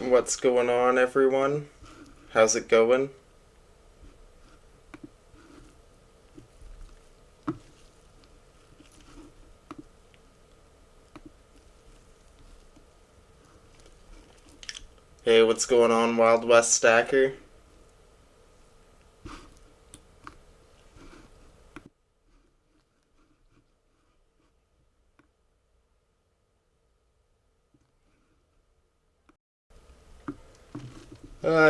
What's going on, everyone? How's it going? Hey, what's going on, Wild West Stacker?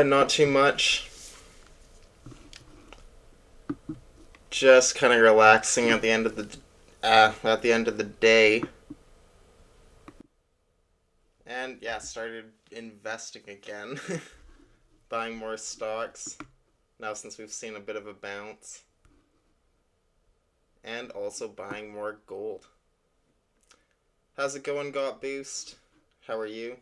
Not too much. Just kind of relaxing at the end of the day, and yeah, started investing again, buying more stocks. Now since we've seen a bit of a bounce, and also buying more gold. How's it going, Got Boost? How are you?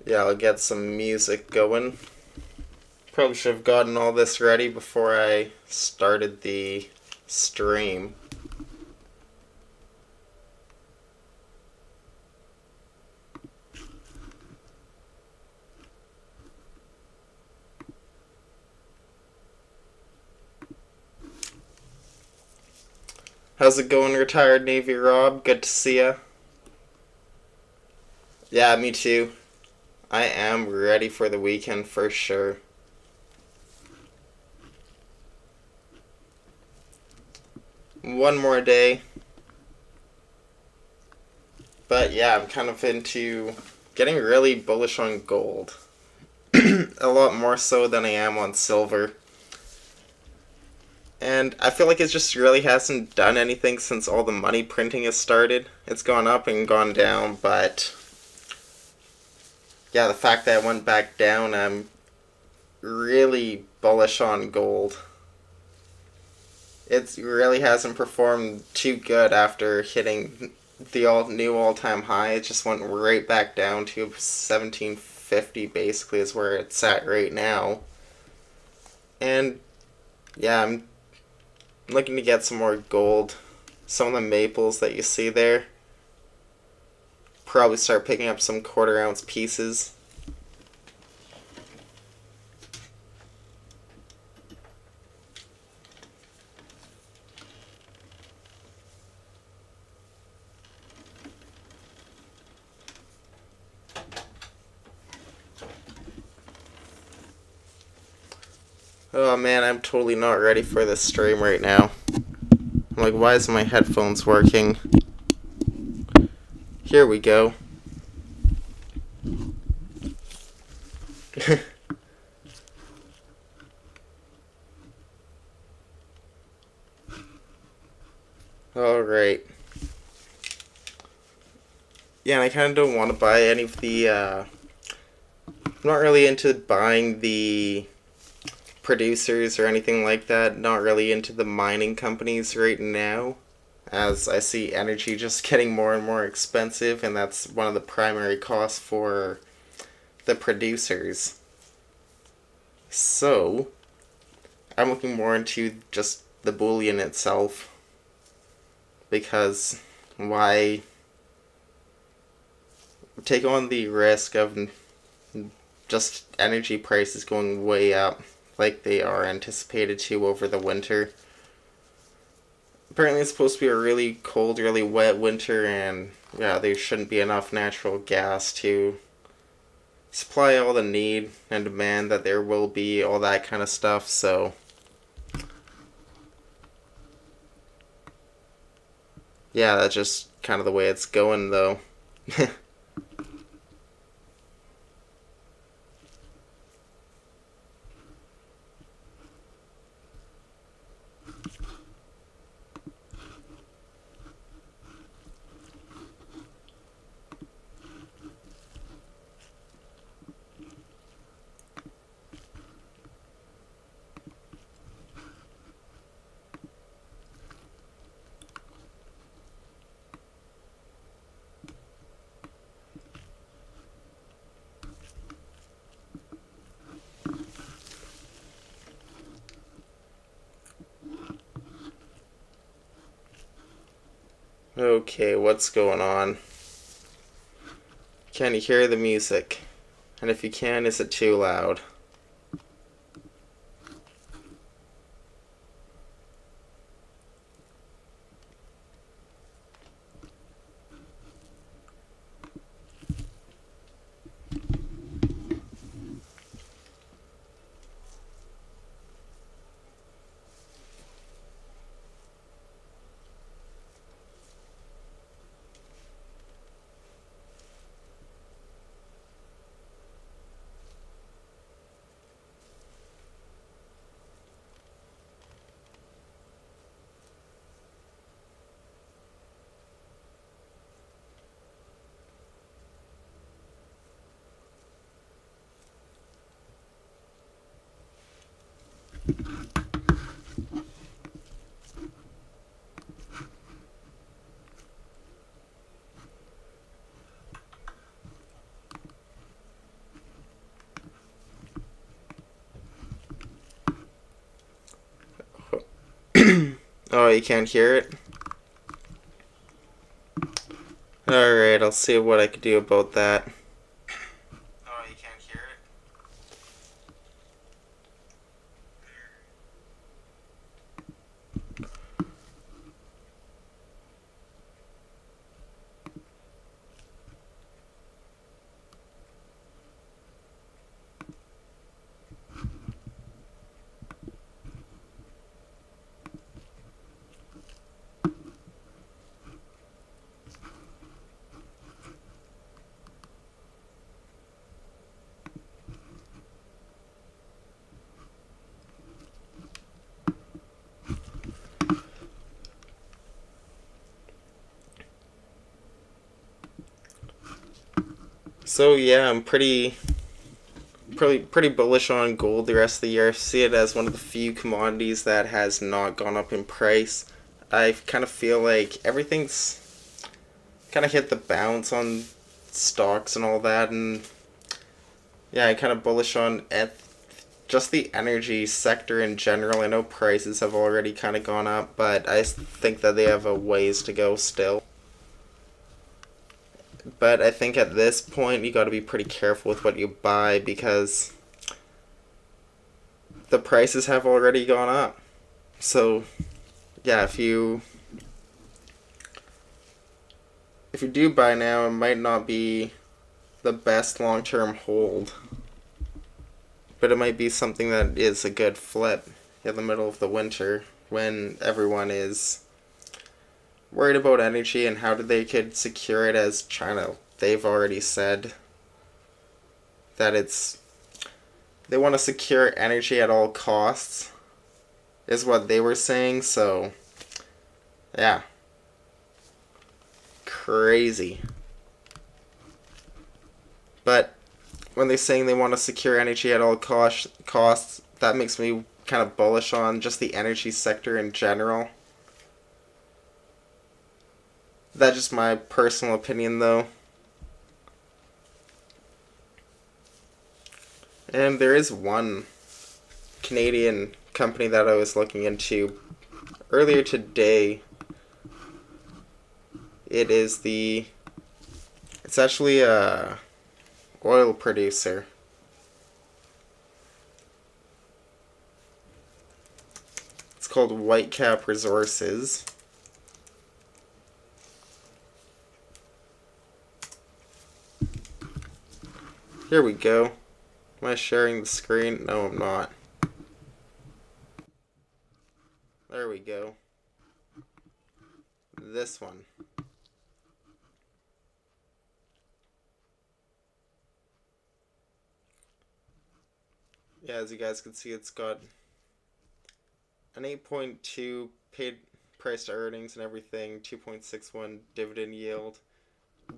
Yeah, I'll get some music going. Probably should have gotten all this ready before I started the stream. How's it going, retired Navy Rob? Good to see ya. Yeah, me too. I am ready for the weekend for sure. One more day. But yeah, I'm kind of into getting really bullish on gold. A lot more so than I am on silver. And I feel like it just really hasn't done anything since all the money printing has started. It's gone up and gone down, but yeah, the fact that it went back down, I'm really bullish on gold. It really hasn't performed too good after hitting the new all-time high. It just went right back down to 1750 basically is where it's at right now. And yeah, I'm looking to get some more gold. Some of the maples that you see there, probably start picking up some quarter-ounce pieces. Oh man, I'm totally not ready for this stream right now. I'm like, why isn't my headphones working? Here we go. Alright. Yeah, and I kind of don't want to buy any of the, I'm not really into buying the producers or anything like that. Not really into the mining companies right now, as I see energy just getting more and more expensive, and that's one of the primary costs for the producers. So, I'm looking more into just the bullion itself, because why take on the risk of just energy prices going way up like they are anticipated to over the winter. Apparently it's supposed to be a really cold, really wet winter, and yeah, there shouldn't be enough natural gas to supply all the need and demand that there will be, all that kind of stuff. So yeah, that's just kind of the way it's going though. Okay, what's going on? Can you hear the music? And if you can, is it too loud? Oh, you can't hear it? Alright, I'll see what I can do about that. Oh, you can't hear it? So yeah, I'm pretty bullish on gold the rest of the year. I see it as one of the few commodities that has not gone up in price. I kind of feel like everything's kind of hit the bounce on stocks and all that, and yeah, I'm kind of bullish on just the energy sector in general. I know prices have already kind of gone up, but I think that they have a ways to go still. But I think at this point you got to be pretty careful with what you buy because the prices have already gone up. So yeah, if you do buy now, it might not be the best long term hold, but it might be something that is a good flip in the middle of the winter when everyone is worried about energy and how they could secure it, as China. They've already said that they want to secure energy at all costs, is what they were saying. So yeah, crazy. But when they're saying they want to secure energy at all costs, that makes me kind of bullish on just the energy sector in general. That's just my personal opinion, though. And there is one Canadian company that I was looking into earlier today. It's actually a oil producer. It's called Whitecap Resources. Here we go. Am I sharing the screen? No, I'm not. There we go. This one. Yeah, as you guys can see, it's got an 8.2 paid price to earnings and everything, 2.61 dividend yield.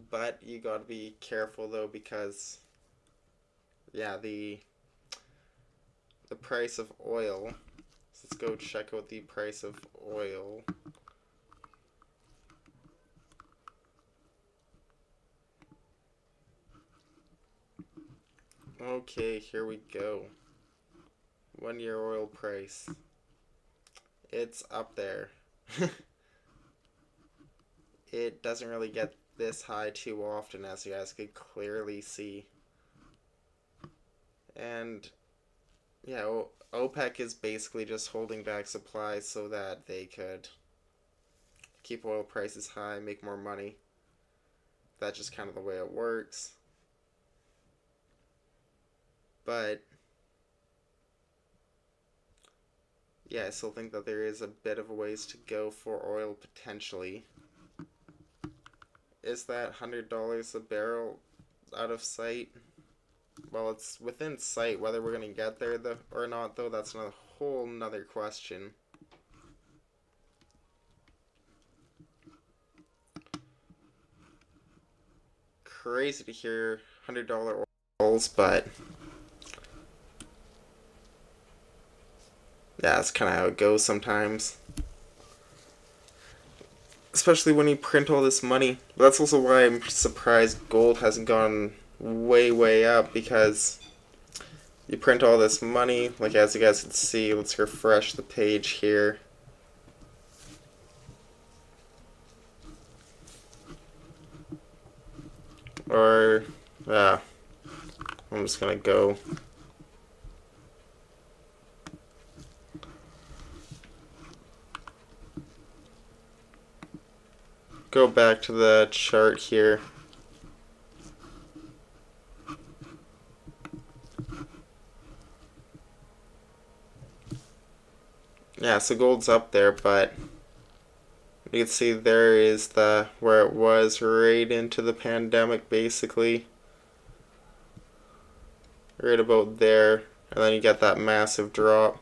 But you gotta be careful though, because yeah, the price of oil. So let's go check out the price of oil. Okay, here we go. 1 year oil price. It's up there. it doesn't really get this high too often, as you guys could clearly see. And yeah, OPEC is basically just holding back supply so that they could keep oil prices high, make more money. That's just kind of the way it works. But yeah, I still think that there is a bit of a ways to go for oil potentially. Is that $100 a barrel out of sight? Well, it's within sight. Whether we're going to get there or not, though, that's a whole nother question. Crazy to hear $100 oils, but yeah, that's kind of how it goes sometimes. Especially when you print all this money. But that's also why I'm surprised gold hasn't gone way, way up, because you print all this money, like as you guys can see. Let's refresh the page here. Or, yeah, I'm just gonna go. Go back to the chart here. Yeah, so gold's up there, but you can see there is where it was right into the pandemic, basically. Right about there. And then you get that massive drop.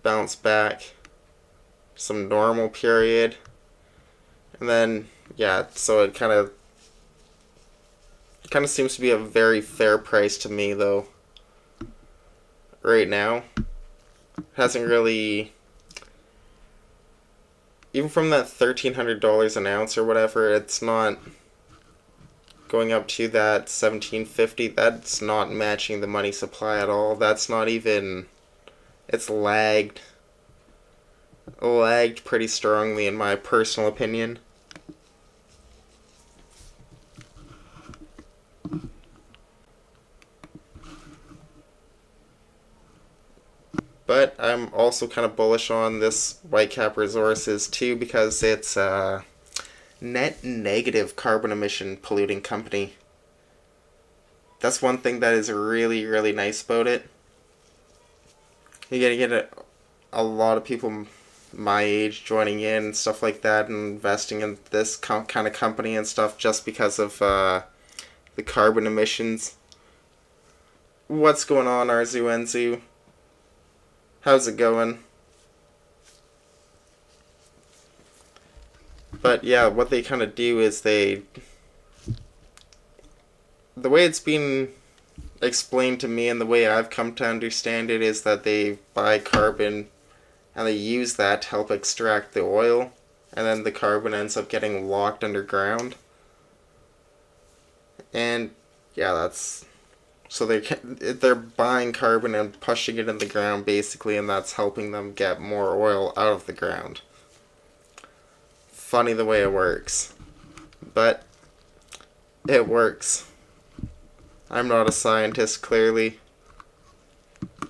Bounce back. Some normal period. And then, yeah, so it kind of seems to be a very fair price to me, though. Right now. Hasn't really... Even from that $1,300 an ounce or whatever, it's not going up to that $1,750. That's not matching the money supply at all. That's not even... It's lagged pretty strongly, in my personal opinion. But I'm also kind of bullish on this Whitecap Resources too, because it's a net negative carbon emission polluting company. That's one thing that is really, really nice about it. You're going to get a lot of people my age joining in and stuff like that, and investing in this kind of company and stuff, just because of the carbon emissions. What's going on, Arzu Enzu? How's it going? But yeah, what they kind of do is the way it's been explained to me and the way I've come to understand it is that they buy carbon and they use that to help extract the oil, and then the carbon ends up getting locked underground. And yeah, that's... So they're buying carbon and pushing it in the ground, basically, and that's helping them get more oil out of the ground. Funny the way it works. But it works. I'm not a scientist, clearly.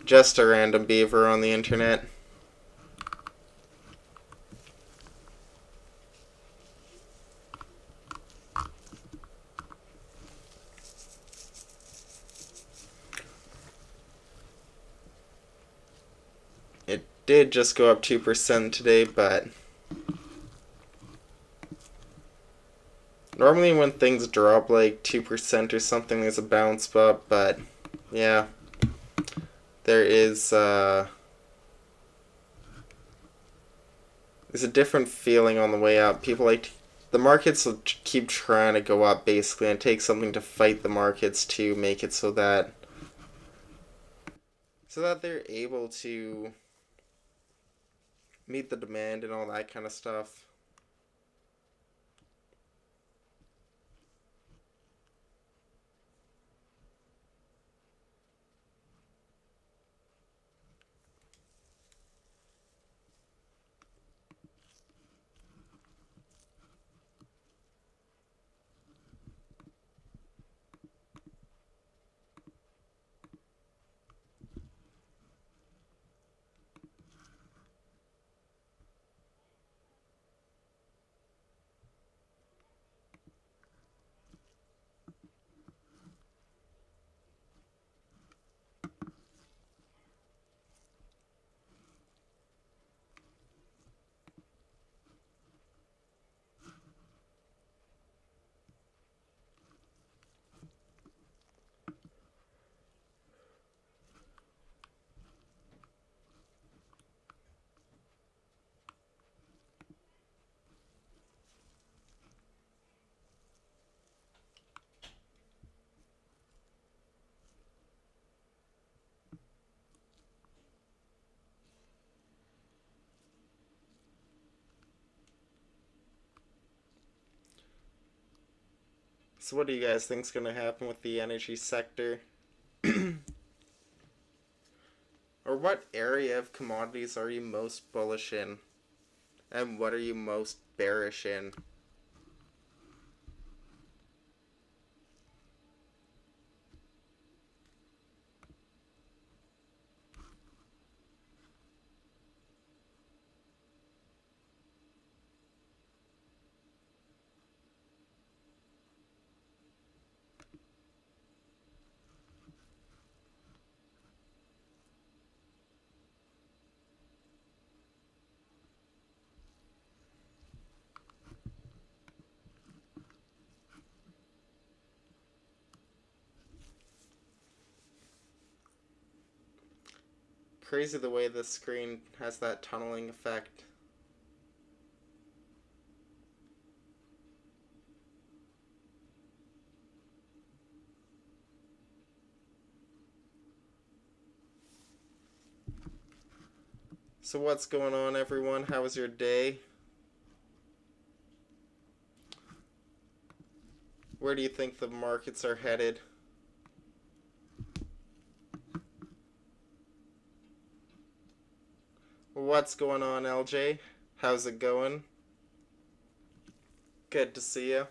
Just a random beaver on the internet. It did just go up 2% today, but normally when things drop like 2% or something, there's a bounce up, but yeah, there is there's a different feeling on the way up. The markets will keep trying to go up, basically, and take something to fight the markets to make it so that they're able to meet the demand and all that kind of stuff. So what do you guys think's going to happen with the energy sector? Or what area of commodities are you most bullish in? And what are you most bearish in? Crazy the way the screen has that tunneling effect. So what's going on, everyone? How was your day? Where do you think the markets are headed? What's going on, LJ? How's it going? Good to see you.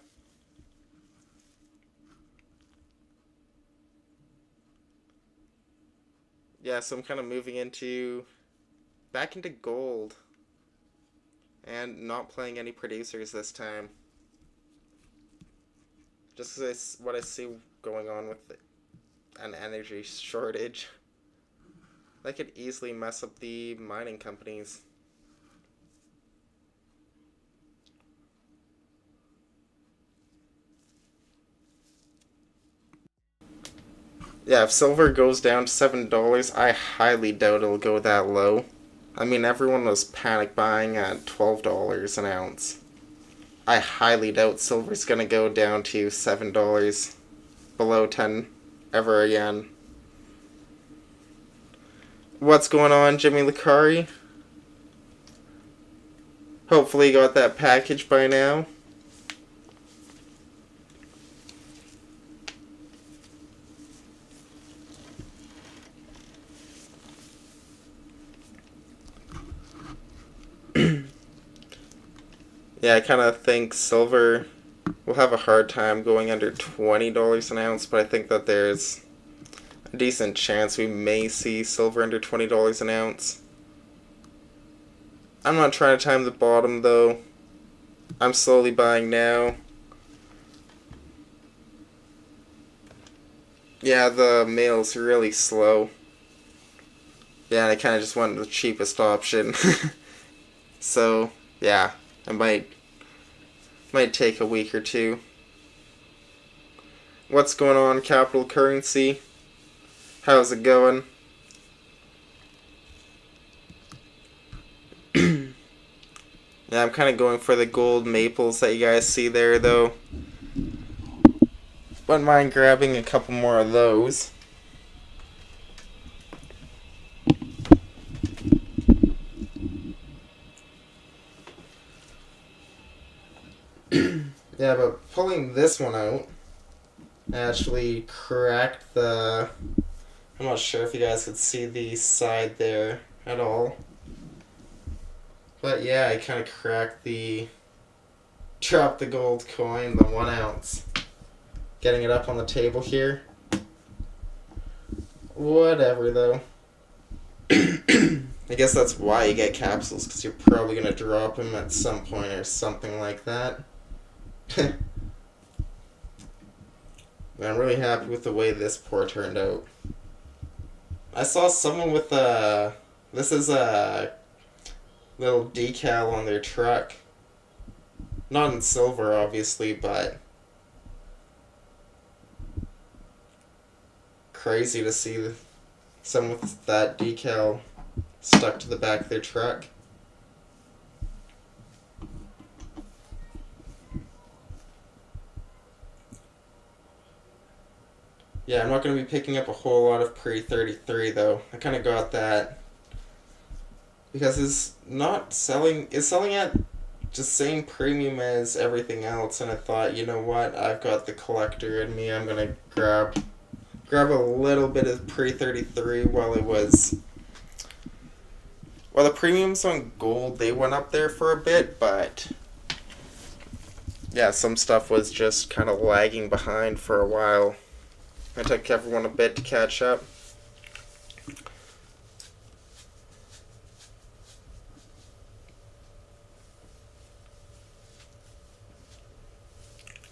Yeah, so I'm kind of moving back into gold and not playing any producers this time. Just because what I see going on with an energy shortage. That could easily mess up the mining companies. Yeah, if silver goes down to $7, I highly doubt it'll go that low. I mean, everyone was panic buying at $12 an ounce. I highly doubt silver's gonna go down to $7, below 10 ever again. What's going on, Jimmy Lucari? Hopefully you got that package by now. Yeah, I kind of think silver will have a hard time going under $20 an ounce, but I think that there's a decent chance we may see silver under $20 an ounce. I'm not trying to time the bottom, though. I'm slowly buying now. Yeah, the mail's really slow. Yeah, and I kind of just went with the cheapest option. So, yeah, I might take a week or two. What's going on, Capital Currency? How's it going? Yeah, I'm kind of going for the gold maples that you guys see there, though. Wouldn't mind grabbing a couple more of those. Yeah, but pulling this one out actually cracked the... I'm not sure if you guys could see the side there at all. But yeah, I kind of cracked dropped the gold coin, the 1 ounce. Getting it up on the table here. Whatever, though. I guess that's why you get capsules, because you're probably going to drop them at some point or something like that. I'm really happy with the way this pour turned out. I saw someone with this is a little decal on their truck. Not in silver, obviously, but crazy to see someone with that decal stuck to the back of their truck. Yeah, I'm not going to be picking up a whole lot of pre-33 though. I kind of got that because it's selling at just same premium as everything else, and I thought, you know what, I've got the collector in me. I'm gonna grab a little bit of pre 33 while it was. Well, the premiums on gold, they went up there for a bit, but yeah, some stuff was just kind of lagging behind for a while. It took everyone a bit to catch up.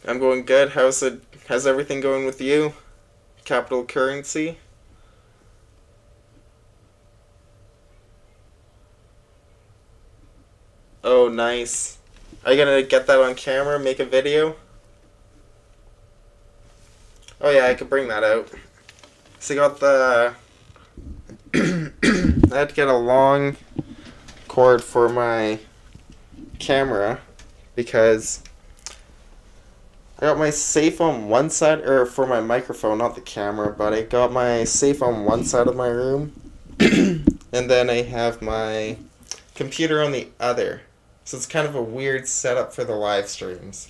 I'm going good. How's everything going with you? Capital currency? Oh, nice. Are you gonna get that on camera, make a video? Oh yeah, I could bring that out. So I got the... I had to get a long cord for my camera because I got my safe on one side, or for my microphone, not the camera, but I got my safe on one side of my room, and then I have my computer on the other. So it's kind of a weird setup for the live streams.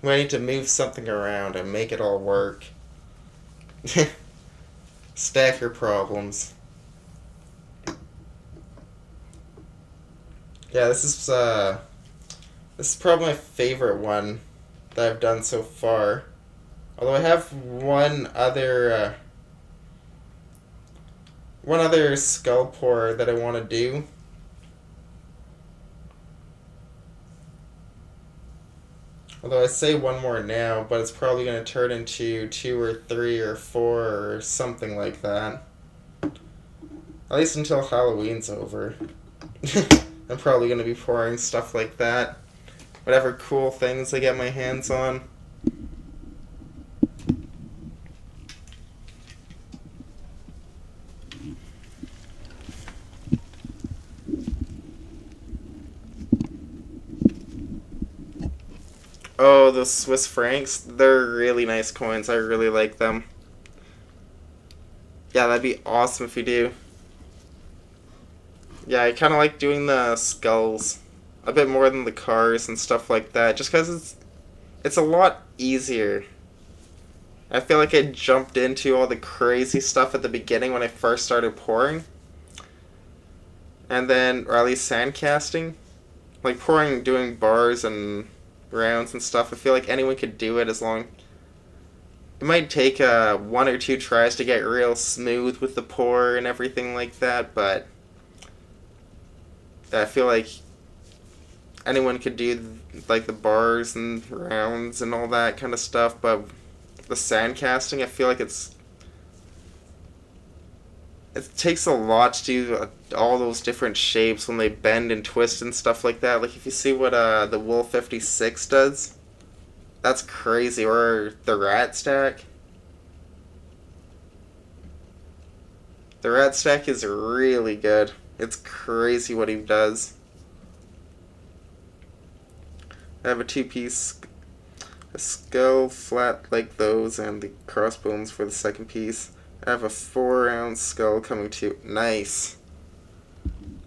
I need to move something around and make it all work. Stacker problems. Yeah, this is probably my favorite one that I've done so far. Although I have one other skull pour that I want to do. Although I say one more now, but it's probably going to turn into 2 or 3 or 4 or something like that. At least until Halloween's over. I'm probably going to be pouring stuff like that. Whatever cool things I get my hands on. Oh, the Swiss francs. They're really nice coins. I really like them. Yeah, that'd be awesome if you do. Yeah, I kind of like doing the skulls a bit more than the cars and stuff like that, just because it's a lot easier. I feel like I jumped into all the crazy stuff at the beginning when I first started pouring, and then, or at least sand casting, like pouring, doing bars and rounds and stuff. I feel like anyone could do it as long. It might take 1 or 2 tries to get real smooth with the pour and everything like that, but I feel like anyone could do like the bars and rounds and all that kind of stuff. But the sand casting, I feel like it takes a lot to do all those different shapes when they bend and twist and stuff like that. Like if you see what the Wool 56 does, that's crazy. Or the Rat Stack. The Rat Stack is really good. It's crazy what he does. I have a 2-piece, a skull flat like those, and the crossbones for the second piece. I have a 4-ounce skull coming to. Nice.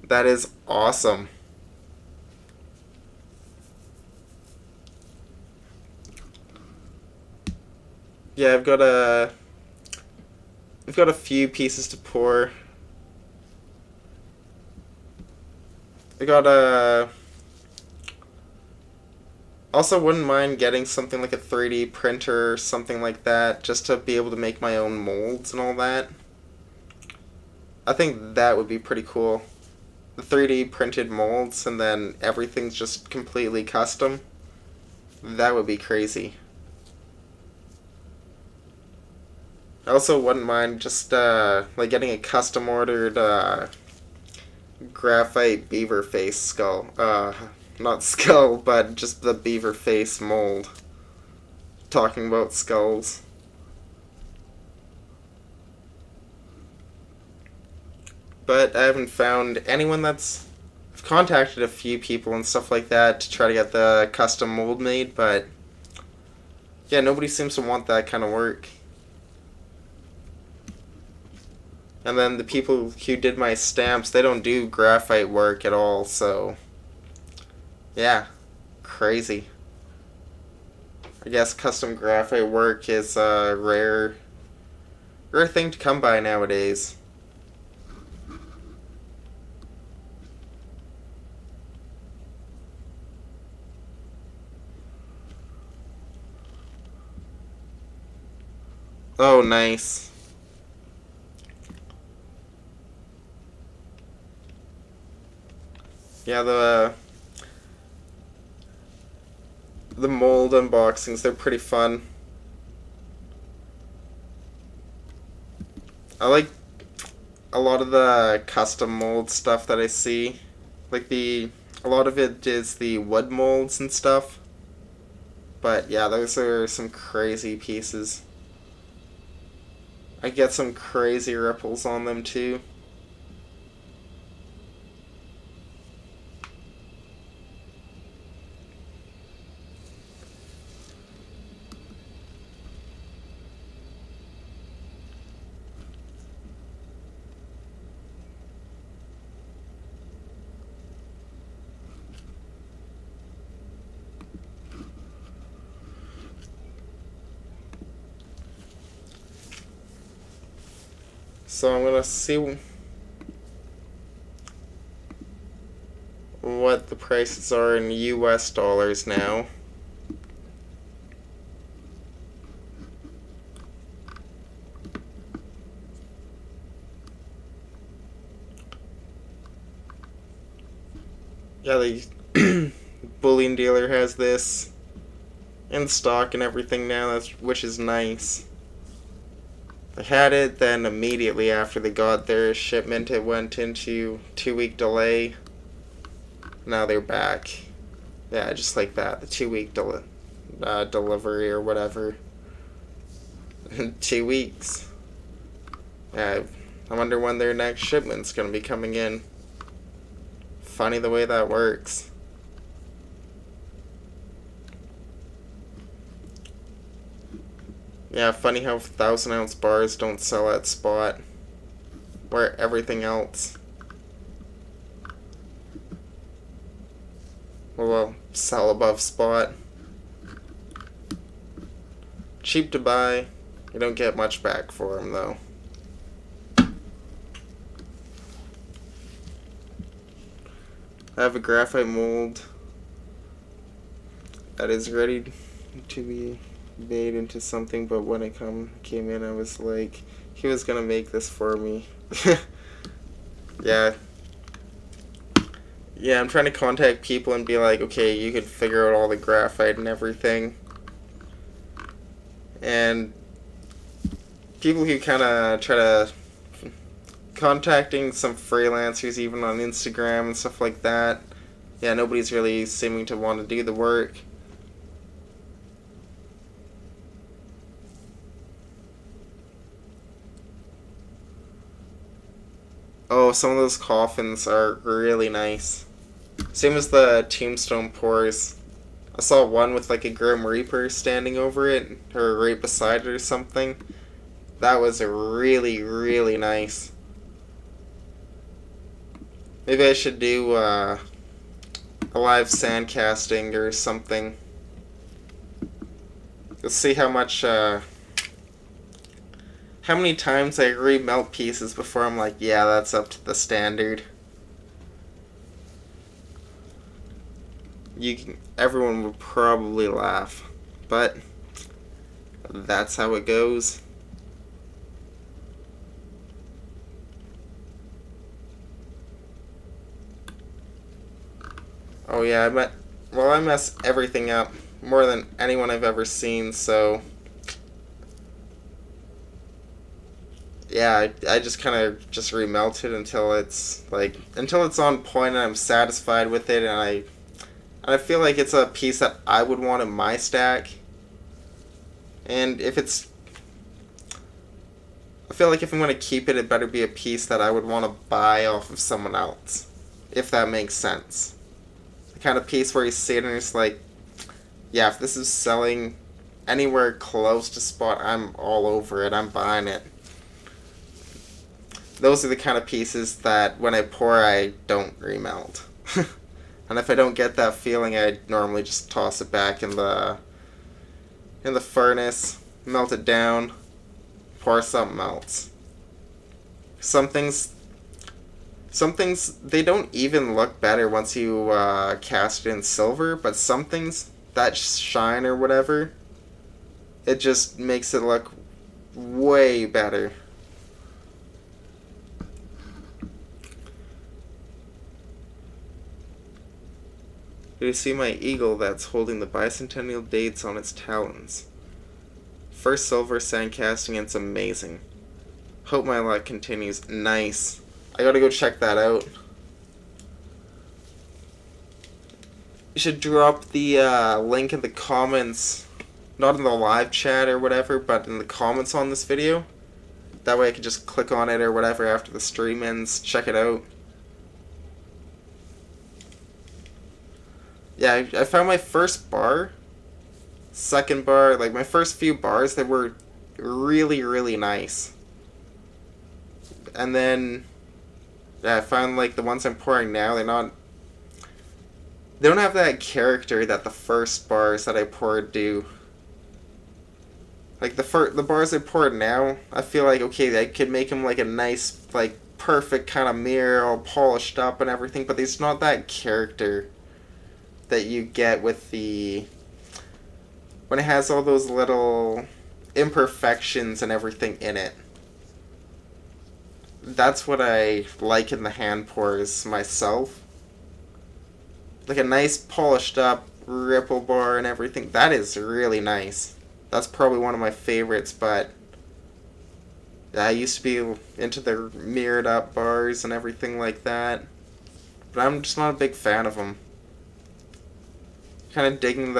That is awesome. Yeah, I've got a few pieces to pour. I got a... Also, wouldn't mind getting something like a 3D printer or something like that, just to be able to make my own molds and all that. I think that would be pretty cool. The 3D printed molds, and then everything's just completely custom. That would be crazy. I also wouldn't mind just like getting a custom ordered graphite beaver face skull. Not skull, but just the beaver face mold. Talking about skulls. But I haven't found anyone that's... I've contacted a few people and stuff like that to try to get the custom mold made, but yeah, nobody seems to want that kind of work. And then the people who did my stamps, they don't do graphite work at all, so... Yeah, crazy. I guess custom graphite work is a rare thing to come by nowadays. Oh, nice. Yeah, the mold unboxings, they're pretty fun. I like a lot of the custom mold stuff that I see. Like a lot of it is the wood molds and stuff. But yeah, those are some crazy pieces. I get some crazy ripples on them too. So I'm gonna see what the prices are in US dollars now. Yeah, the bullion dealer has this in stock and everything now, which is nice. They had it, then immediately after they got their shipment, it went into 2 week delay. Now they're back. Yeah, just like that, the 2 week delivery or whatever. 2 weeks. Yeah, I wonder when their next shipment's gonna be coming in. Funny the way that works. Yeah, funny how 1,000 ounce bars don't sell at spot, where everything else will sell above spot. Cheap to buy, you don't get much back for them though. I have a graphite mold that is ready to be made into something, but when it came in, I was like, he was gonna make this for me. Yeah. Yeah, I'm trying to contact people and be like, okay, you could figure out all the graphite and everything. And people who kind of try to contacting some freelancers even on Instagram and stuff like that. Yeah, nobody's really seeming to want to do the work. Oh, some of those coffins are really nice. Same as the tombstone pours. I saw one with like a Grim Reaper standing over it, or right beside it or something. That was really, really nice. Maybe I should do a live sand casting or something. Let's see how much, how many times I remelt pieces before I'm like, yeah, that's up to the standard. Everyone would probably laugh, but that's how it goes. Oh yeah, I mess everything up more than anyone I've ever seen, so yeah, I just kind of just remelt it until it's on point and I'm satisfied with it, and I feel like it's a piece that I would want in my stack. And I feel like if I'm going to keep it, it better be a piece that I would want to buy off of someone else, if that makes sense. The kind of piece where you see it and it's like, yeah, if this is selling anywhere close to spot, I'm all over it, I'm buying it. Those are the kind of pieces that when I pour, I don't remelt. And if I don't get that feeling, I normally just toss it back in the furnace, melt it down, pour something else. Some things they don't even look better once you cast it in silver, but some things that shine or whatever, it just makes it look way better. You see my eagle that's holding the bicentennial dates on its talons. First silver sand casting, it's amazing. Hope my luck continues. Nice. I gotta go check that out. You should drop the link in the comments. Not in the live chat or whatever, but in the comments on this video. That way I can just click on it or whatever after the stream ends, check it out. Yeah, I found my first bar, second bar, like my first few bars, they were really, really nice. And then, yeah, I found like the ones I'm pouring now, they don't have that character that the first bars that I poured do. Like the bars I poured now, I feel like, okay, I could make them like a nice, like perfect kind of mirror, all polished up and everything, but there's not that character that you get with when it has all those little imperfections and everything in it. That's what I like in the hand pours myself. Like a nice polished up ripple bar and everything. That is really nice. That's probably one of my favorites, but I used to be into the mirrored up bars and everything like that. But I'm just not a big fan of them. Kind of digging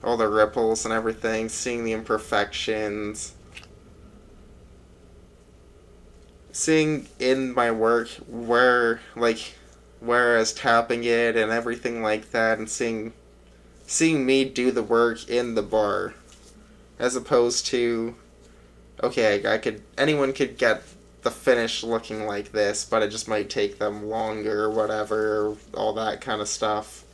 all the ripples and everything, seeing the imperfections, seeing in my work where I was tapping it and everything like that, and seeing me do the work in the bar, as opposed to, okay, anyone could get the finish looking like this, but it just might take them longer or whatever, all that kind of stuff.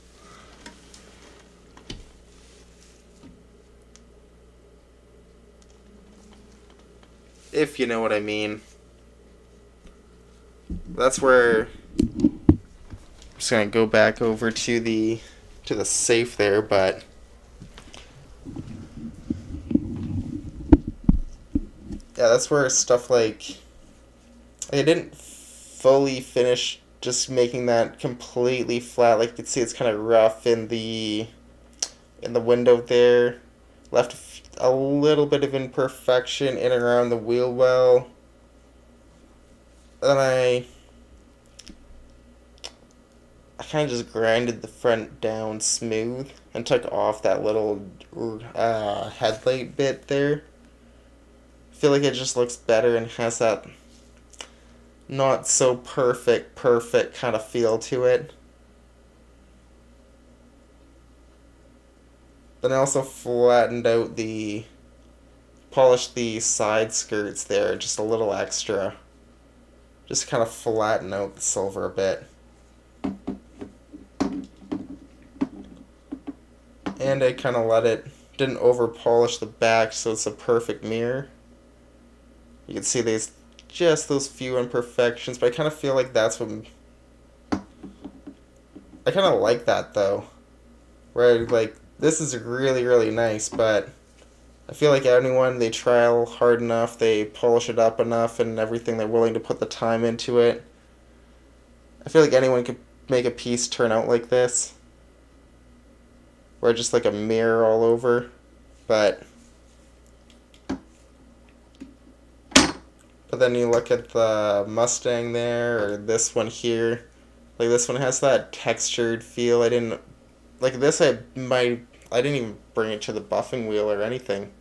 If you know what I mean. That's where I'm just gonna go back over to the safe there, but yeah, that's where stuff like I didn't fully finish just making that completely flat. Like you can see, it's kind of rough in the window there. Left a little bit of imperfection in and around the wheel well. Then I kind of just grinded the front down smooth and took off that little headlight bit there. I feel like it just looks better and has that not so perfect kind of feel to it. Then I also polished the side skirts there just a little extra. Just kind of flatten out the silver a bit. And I kind of didn't over polish the back so it's a perfect mirror. You can see there's just those few imperfections, but I kind of feel like I kind of like that though. Where like, this is really, really nice, but I feel like anyone, they trial hard enough, they polish it up enough and everything, they're willing to put the time into it. I feel like anyone could make a piece turn out like this. Where just like a mirror all over. But then you look at the Mustang there, or this one here. Like this one has that textured feel. I didn't even bring it to the buffing wheel or anything.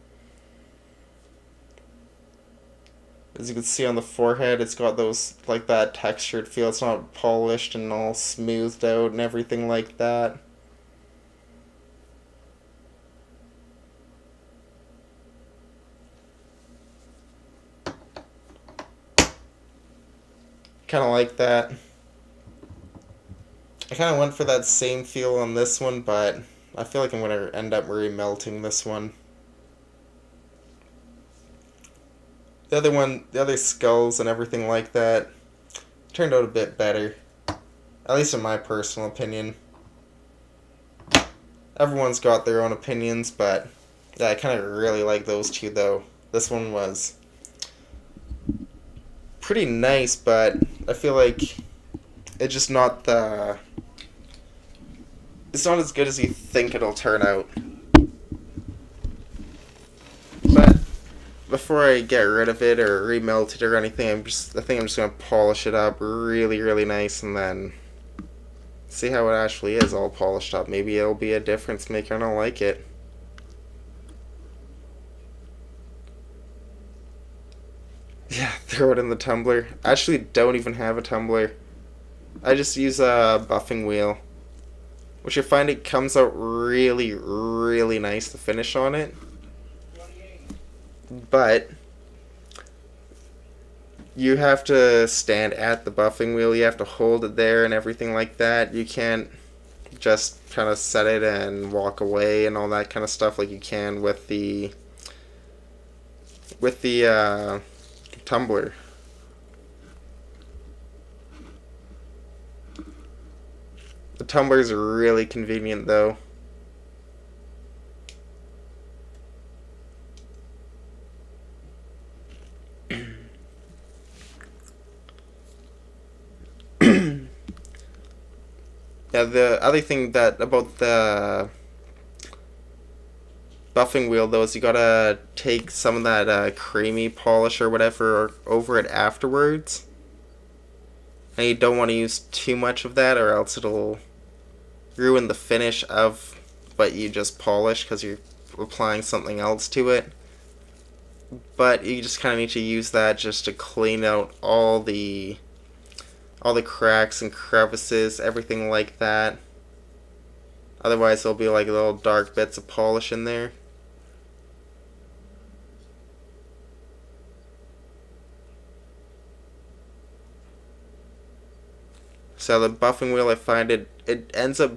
As you can see on the forehead, it's got those, like that textured feel. It's not polished and all smoothed out and everything like that. Kind of like that. I kind kind of went for that same feel on this one, but I feel like I'm going to end up remelting this one. The other one, the other skulls and everything like that, turned out a bit better. At least in my personal opinion. Everyone's got their own opinions, but yeah, I kind of really like those two though. This one was pretty nice, but I feel like it's just not the. It's not as good as you think it'll turn out. But before I get rid of it or remelt it or anything, I think I'm just gonna polish it up really, really nice and then see how it actually is all polished up. Maybe it'll be a difference maker and I'll like it. Yeah, throw it in the tumbler. I actually don't even have a tumbler. I just use a buffing wheel, which I find it comes out really, really nice to finish on it. But you have to stand at the buffing wheel. You have to hold it there and everything like that. You can't just kind of set it and walk away and all that kind of stuff like you can with the tumbler. The tumblers are really convenient though. Yeah, the other thing that about the buffing wheel though is you gotta take some of that creamy polish or whatever over it afterwards. And you don't want to use too much of that or else it'll ruin the finish of what you just polished because you're applying something else to it. But you just kind of need to use that just to clean out all the cracks and crevices, everything like that. Otherwise, there'll be like little dark bits of polish in there. So the buffing wheel, I find it ends up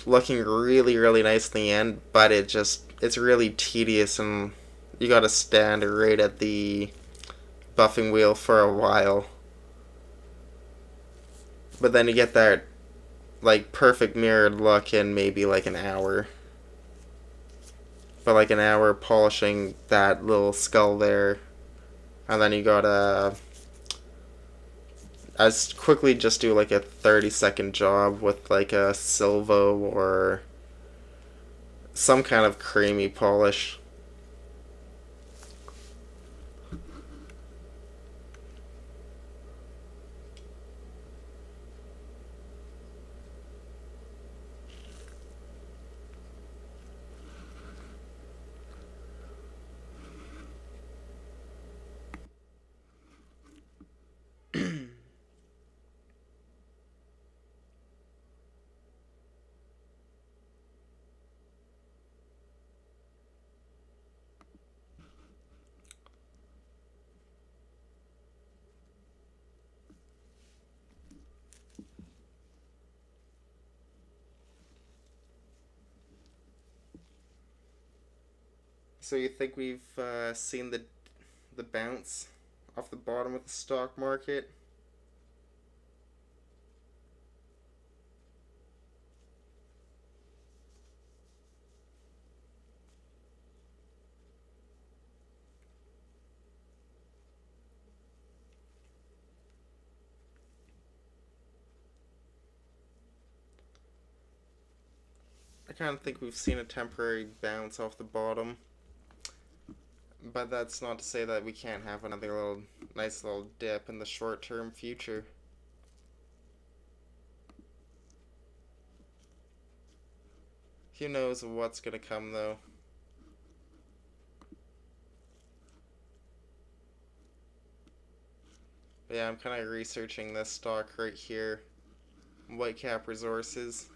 looking really, really nice in the end, but it's really tedious and you gotta stand right at the buffing wheel for a while. But then you get that like perfect mirrored look in maybe like an hour. But like an hour polishing that little skull there, and then you gotta as quickly just do like a 30-second job with like a Silvo or some kind of creamy polish. So you think we've seen the bounce off the bottom of the stock market? I kind of think we've seen a temporary bounce off the bottom. But that's not to say that we can't have another little nice little dip in the short term future. Who knows what's gonna come though. But yeah, I'm kind of researching this stock right here. Whitecap Resources.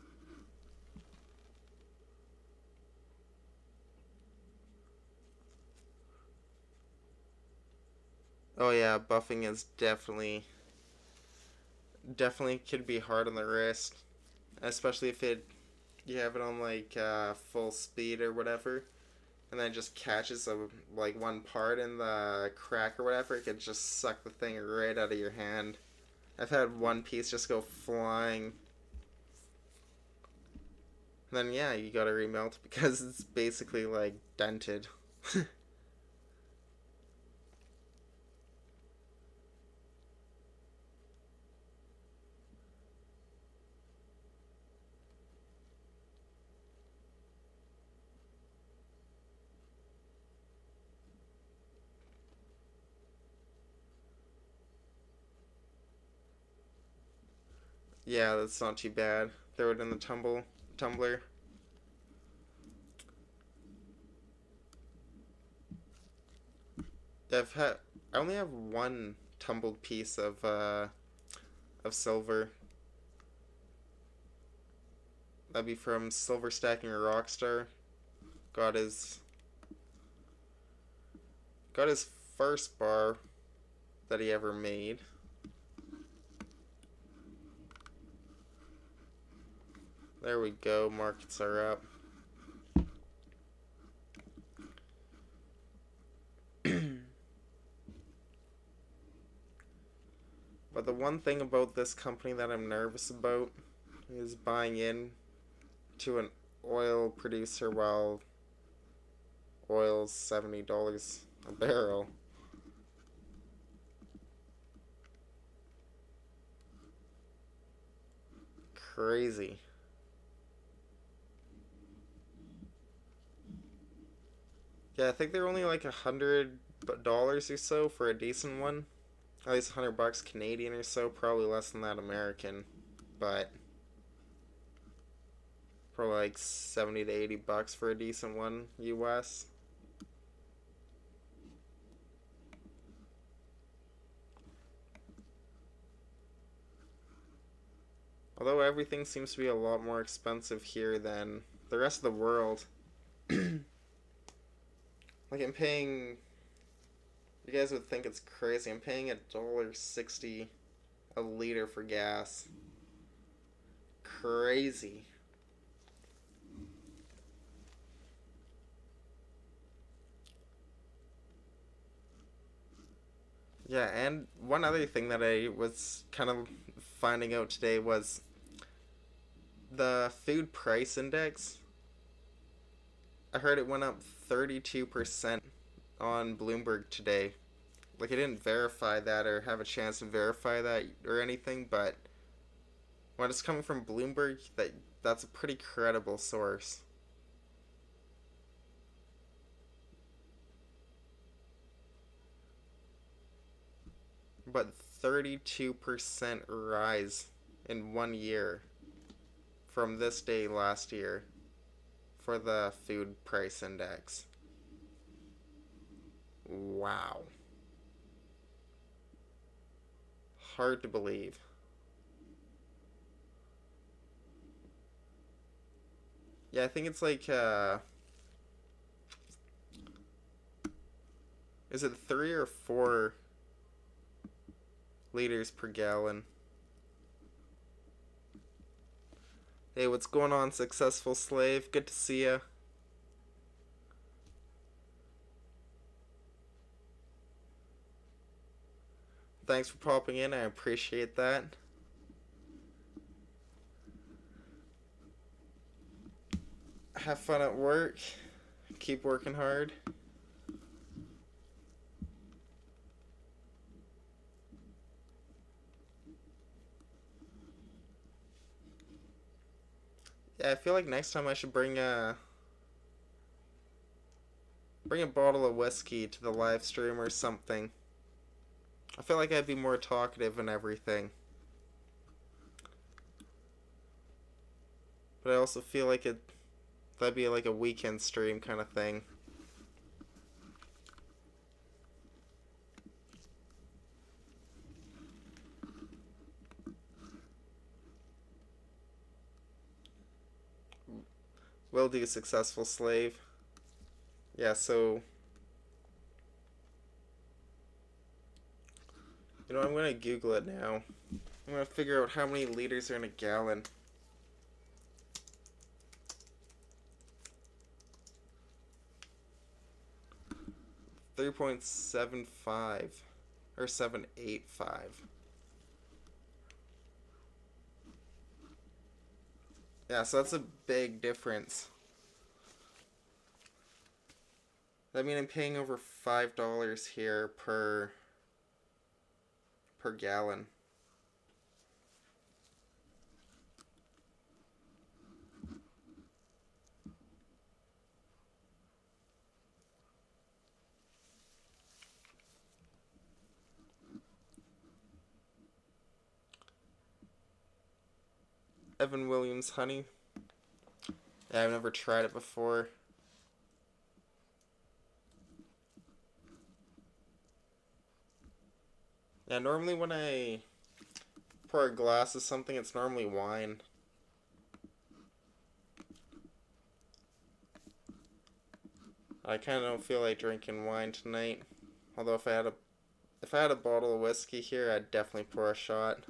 Oh yeah, buffing is definitely could be hard on the wrist. especially if you have it on like full speed or whatever, and then it just catches like one part in the crack or whatever. It could just suck the thing right out of your hand. I've had one piece just go flying. And then yeah, you gotta remelt because it's basically like dented. Yeah, that's not too bad. Throw it in the tumbler. I only have one tumbled piece of silver. That'd be from Silver Stacking Rockstar. Got his got his first bar that he ever made. There we go, markets are up. But the one thing about this company that I'm nervous about is buying in to an oil producer while oil's $70 a barrel. Crazy. Yeah, I think they're only like $100 or so for a decent one. At least $100 Canadian or so, probably less than that American, but probably like 70 to $80 for a decent one US. Although everything seems to be a lot more expensive here than the rest of the world. Like I'm paying, you guys would think it's crazy. I'm paying $1.60 a liter for gas. Crazy. Yeah, and one other thing that I was kind of finding out today was the food price index. I heard it went up 32% on Bloomberg today. Like, I didn't verify that or have a chance to verify that or anything, but when it's coming from Bloomberg, that's a pretty credible source. But 32% rise in 1 year from this day last year for the food price index. Wow. Hard to believe. Yeah, I think it's like, is it 3 or 4 liters per gallon? Hey, what's going on, Successful Slave? Good to see ya. Thanks for popping in, I appreciate that. Have fun at work. Keep working hard. Yeah, I feel like next time I should bring a bottle of whiskey to the live stream or something. I feel like I'd be more talkative and everything. But I also feel like that'd be like a weekend stream kind of thing. Will do, Successful Slave. Yeah, so I'm gonna Google it now. I'm gonna figure out how many liters are in a gallon. 3.75 or 785. Yeah, so that's a big difference. I mean, I'm paying over $5 here per gallon. Evan Williams honey. Yeah, I've never tried it before. Yeah, normally when I pour a glass of something, it's normally wine. I kind of don't feel like drinking wine tonight. Although if I had a bottle of whiskey here, I'd definitely pour a shot.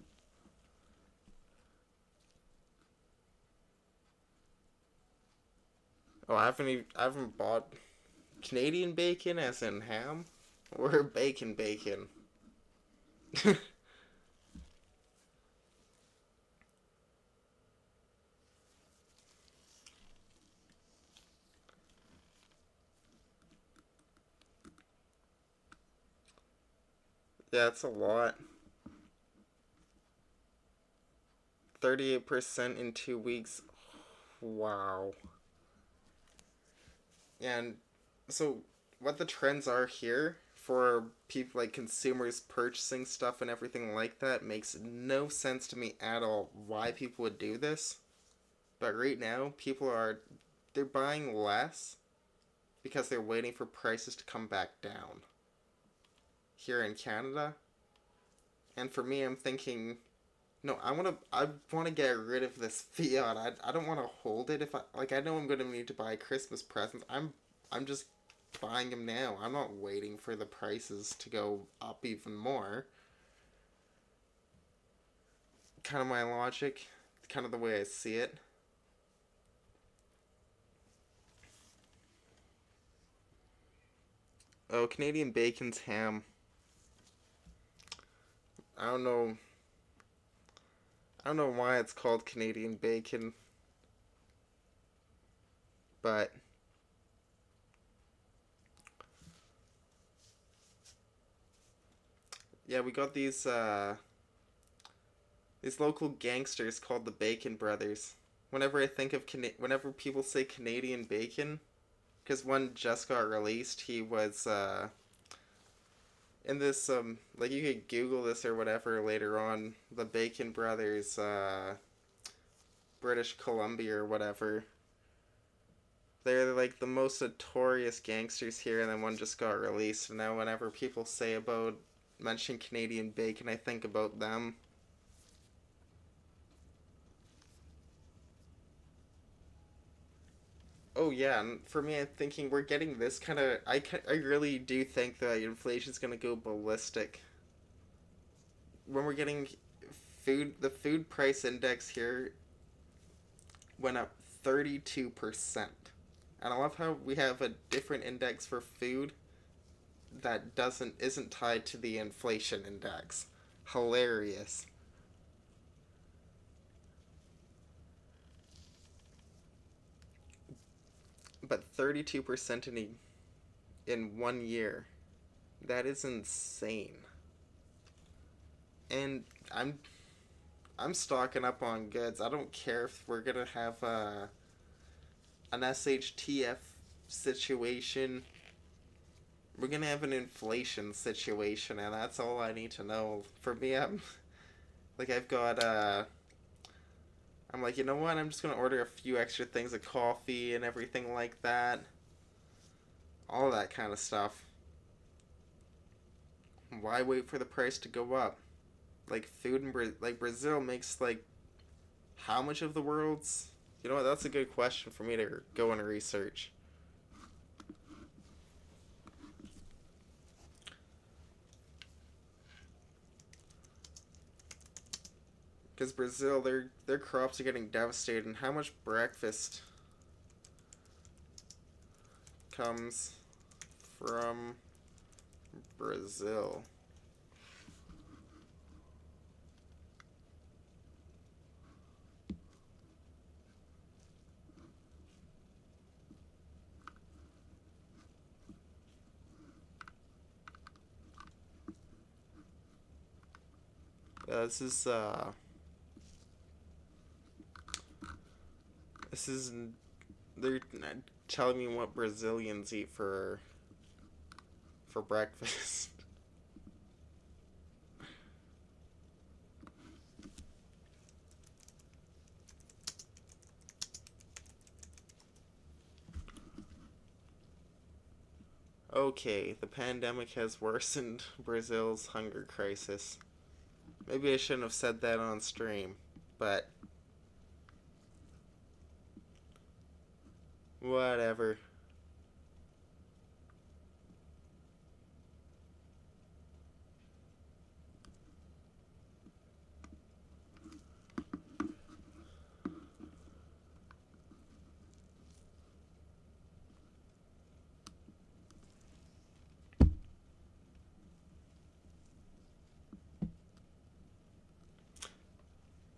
Oh, I haven't bought Canadian bacon as in ham or bacon. Yeah, it's a lot. 38% in 2 weeks. Wow. And so, what the trends are here for people like consumers purchasing stuff and everything like that makes no sense to me at all why people would do this. But right now, they're buying less because they're waiting for prices to come back down here in Canada. And for me, I'm thinking, no, I want to get rid of this fiat. I don't want to hold it if I know I'm going to need to buy Christmas presents. I'm just buying them now. I'm not waiting for the prices to go up even more. Kind of my logic, kind of the way I see it. Oh, Canadian bacon's ham. I don't know. I don't know why it's called Canadian bacon, but yeah, we got these local gangsters called the Bacon Brothers. Whenever people say Canadian bacon, because one just got released, he was in this like you could Google this or whatever later on. The Bacon Brothers, British Columbia or whatever. They're like the most notorious gangsters here, and then one just got released. And now, whenever people mention Canadian bacon, I think about them. Oh yeah, and for me, I'm thinking we're getting this kind of. I really do think that inflation's gonna go ballistic when we're getting food. The food price index here went up 32%, and I love how we have a different index for food that isn't tied to the inflation index. Hilarious. But 32% in 1 year. That is insane. And I'm stocking up on goods. I don't care if we're gonna have an SHTF situation. We're gonna have an inflation situation, and that's all I need to know. For me, I've got I'm like, you know what? I'm just gonna order a few extra things of coffee and everything like that. All that kind of stuff. Why wait for the price to go up? Like food in like Brazil makes like how much of the world's? You know what? That's a good question for me to go and research. Because Brazil, their crops are getting devastated, and how much breakfast comes from Brazil. This is this is they're telling me what Brazilians eat for breakfast. Okay, the pandemic has worsened Brazil's hunger crisis. Maybe I shouldn't have said that on stream, but whatever.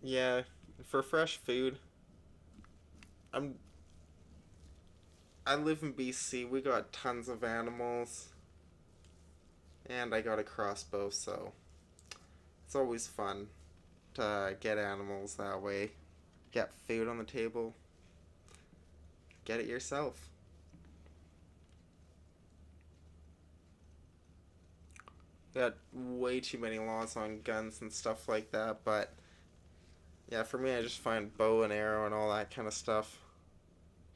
Yeah, for fresh food, I'm I live in BC. We got tons of animals, and I got a crossbow, so it's always fun to get animals that way. Get food on the table. Get it yourself. Got way too many laws on guns and stuff like that, but yeah, for me, I just find bow and arrow and all that kind of stuff.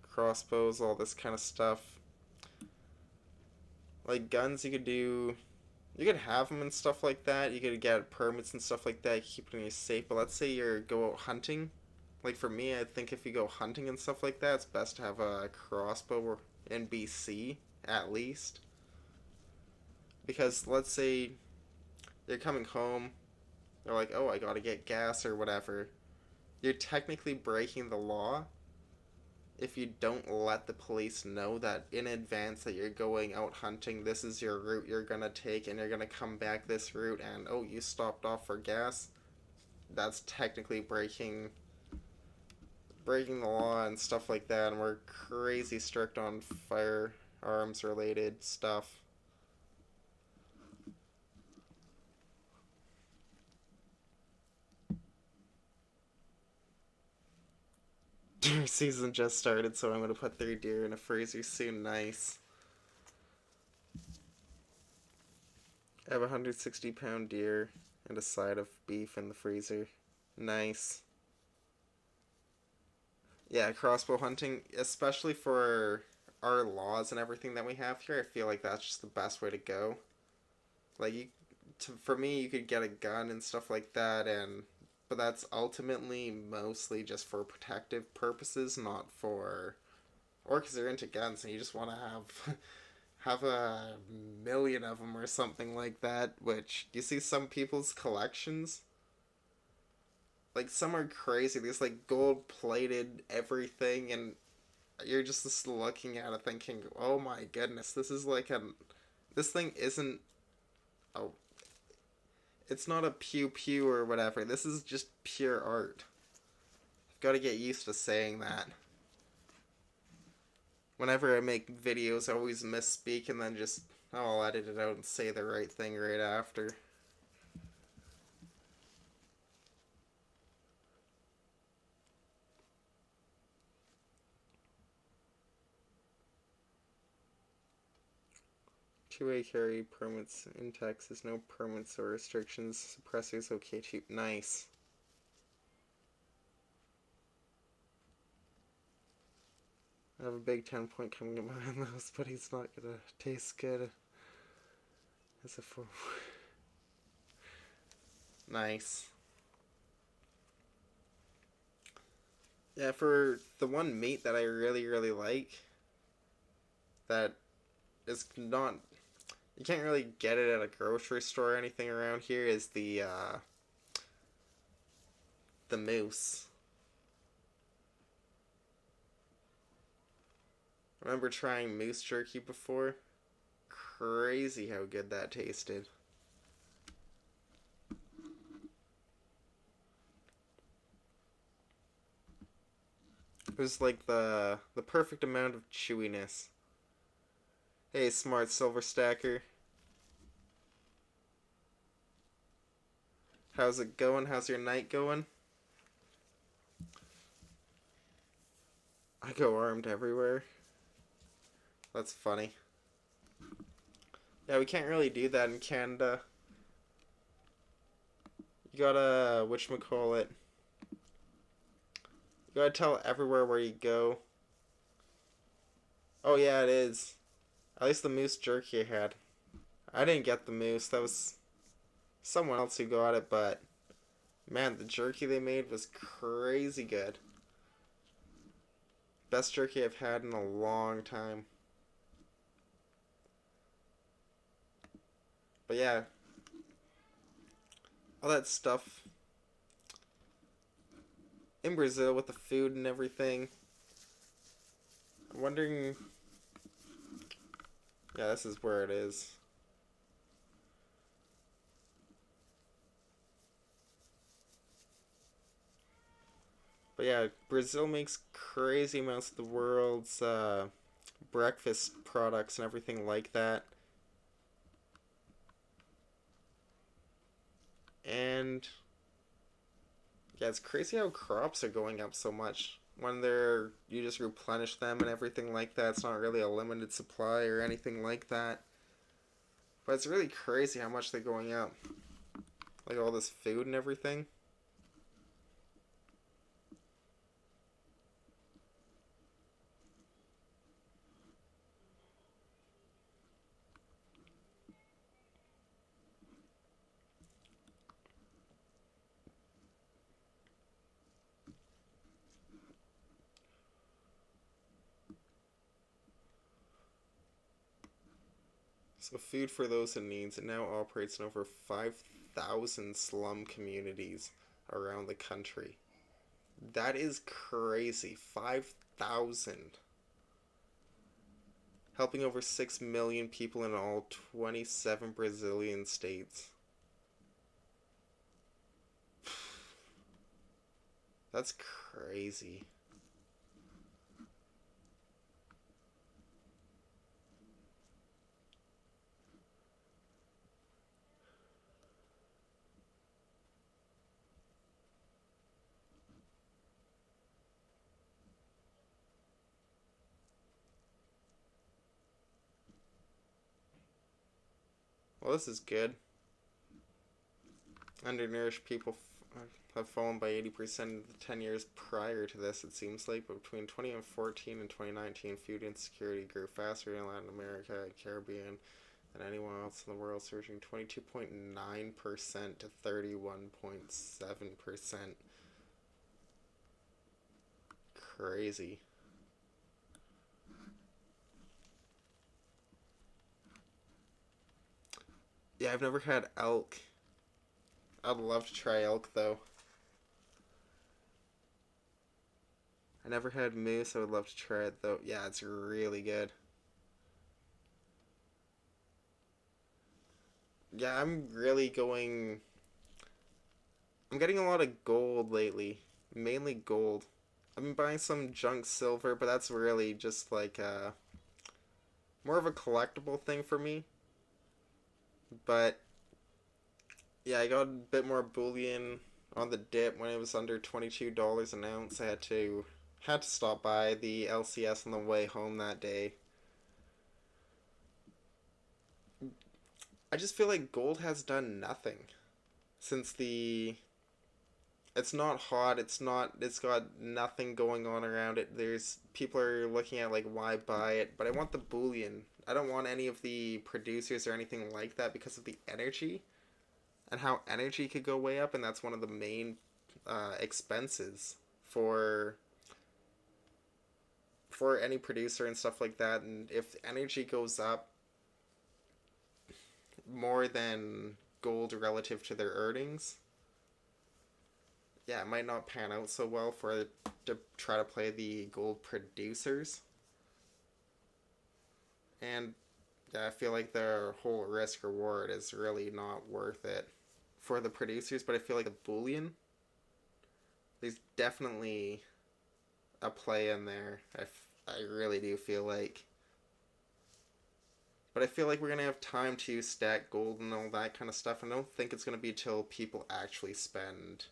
Crossbows, all this kind of stuff. Like guns, you could have them and stuff like that. You could get permits and stuff like that. Keep it in your safe. But let's say you go out hunting. Like for me, I think if you go hunting and stuff like that, it's best to have a crossbow in BC at least. Because let's say you're coming home, they're like, oh, I gotta get gas or whatever. You're technically breaking the law if you don't let the police know that in advance that you're going out hunting, this is your route you're gonna take, and you're gonna come back this route, and oh, you stopped off for gas. That's technically breaking the law and stuff like that, and we're crazy strict on firearms related stuff. Deer season just started, so I'm gonna put 3 deer in a freezer soon. Nice. I have a 160-pound deer and a side of beef in the freezer. Nice. Yeah, crossbow hunting, especially for our laws and everything that we have here, I feel like that's just the best way to go. Like for me, you could get a gun and stuff like that, and but that's ultimately mostly just for protective purposes, not for or because they're into guns and you just want to have a million of them or something like that. Which you see some people's collections, like some are crazy. There's like gold plated everything, and you're just looking at it thinking, oh my goodness, this thing isn't a it's not a pew pew or whatever. This is just pure art. I've got to get used to saying that. Whenever I make videos, I always misspeak and then just, oh, I'll edit it out and say the right thing right after. Two-way carry permits in Texas, no permits or restrictions. Suppressors okay too. Nice. I have a big 10-point coming to behind those, but he's not gonna taste good as a 4. Nice. Yeah, for the one meat that I really, really like, that is not, you can't really get it at a grocery store or anything around here, is the moose. Remember trying moose jerky before? crazy how good that tasted. It was like the perfect amount of chewiness. Hey, smart silver stacker. How's it going? How's your night going? I go armed everywhere. That's funny. Yeah, we can't really do that in Canada. You gotta, whatchamacallit, you gotta tell everywhere where you go. Oh yeah, it is. At least the moose jerky I had. I didn't get the moose. That was someone else who got it, but man, the jerky they made was crazy good. Best jerky I've had in a long time. But yeah, all that stuff in Brazil with the food and everything. I'm wondering. Yeah, this is where it is. But yeah, Brazil makes crazy amounts of the world's breakfast products and everything like that. And yeah, it's crazy how crops are going up so much. When you just replenish them and everything like that. It's not really a limited supply or anything like that. But it's really crazy how much they're going up. Like all this food and everything. So Food for Those in Needs, it now operates in over 5,000 slum communities around the country. That is crazy. 5,000. Helping over 6 million people in all 27 Brazilian states. That's crazy. Well, this is good. Undernourished people have fallen by 80% in the 10 years prior to this, it seems like. But between 2014 and 2019, food insecurity grew faster in Latin America and Caribbean than anyone else in the world, surging 22.9% to 31.7%. Crazy. Yeah, I've never had elk. I'd love to try elk, though. I never had moose. I would love to try it, though. Yeah, it's really good. Yeah, I'm getting a lot of gold lately. Mainly gold. I've been buying some junk silver, but that's really just like more of a collectible thing for me. But yeah, I got a bit more bullion on the dip when it was under $22 an ounce. I had to stop by the LCS on the way home that day. I just feel like gold has done nothing since the it's not hot, it's got nothing going on around it. There's people are looking at like why buy it, but I want the bullion. I don't want any of the producers or anything like that because of the energy and how energy could go way up, and that's one of the main expenses for any producer and stuff like that. And if energy goes up more than gold relative to their earnings, yeah, it might not pan out so well to try to play the gold producers. And Yeah, I feel like the whole risk reward is really not worth it for the producers, but I feel like the bullion, there's definitely a play in there. I really do feel like. But I feel like we're going to have time to stack gold and all that kind of stuff. I don't think it's going to be until people actually spend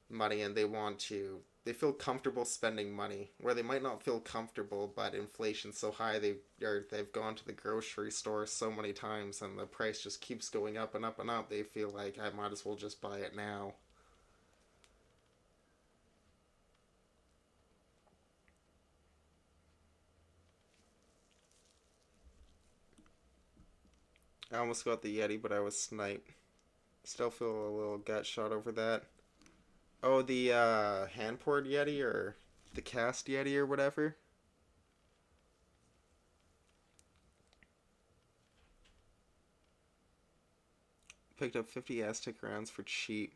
money and they feel comfortable spending money, where they might not feel comfortable, but inflation's so high they've gone to the grocery store so many times and the price just keeps going up and up and up. They feel like I might as well just buy it now. I almost got the Yeti, but I was sniped. Still feel a little gut shot over that. Oh, the hand poured Yeti or the cast Yeti or whatever. Picked up 50 Aztec rounds for cheap.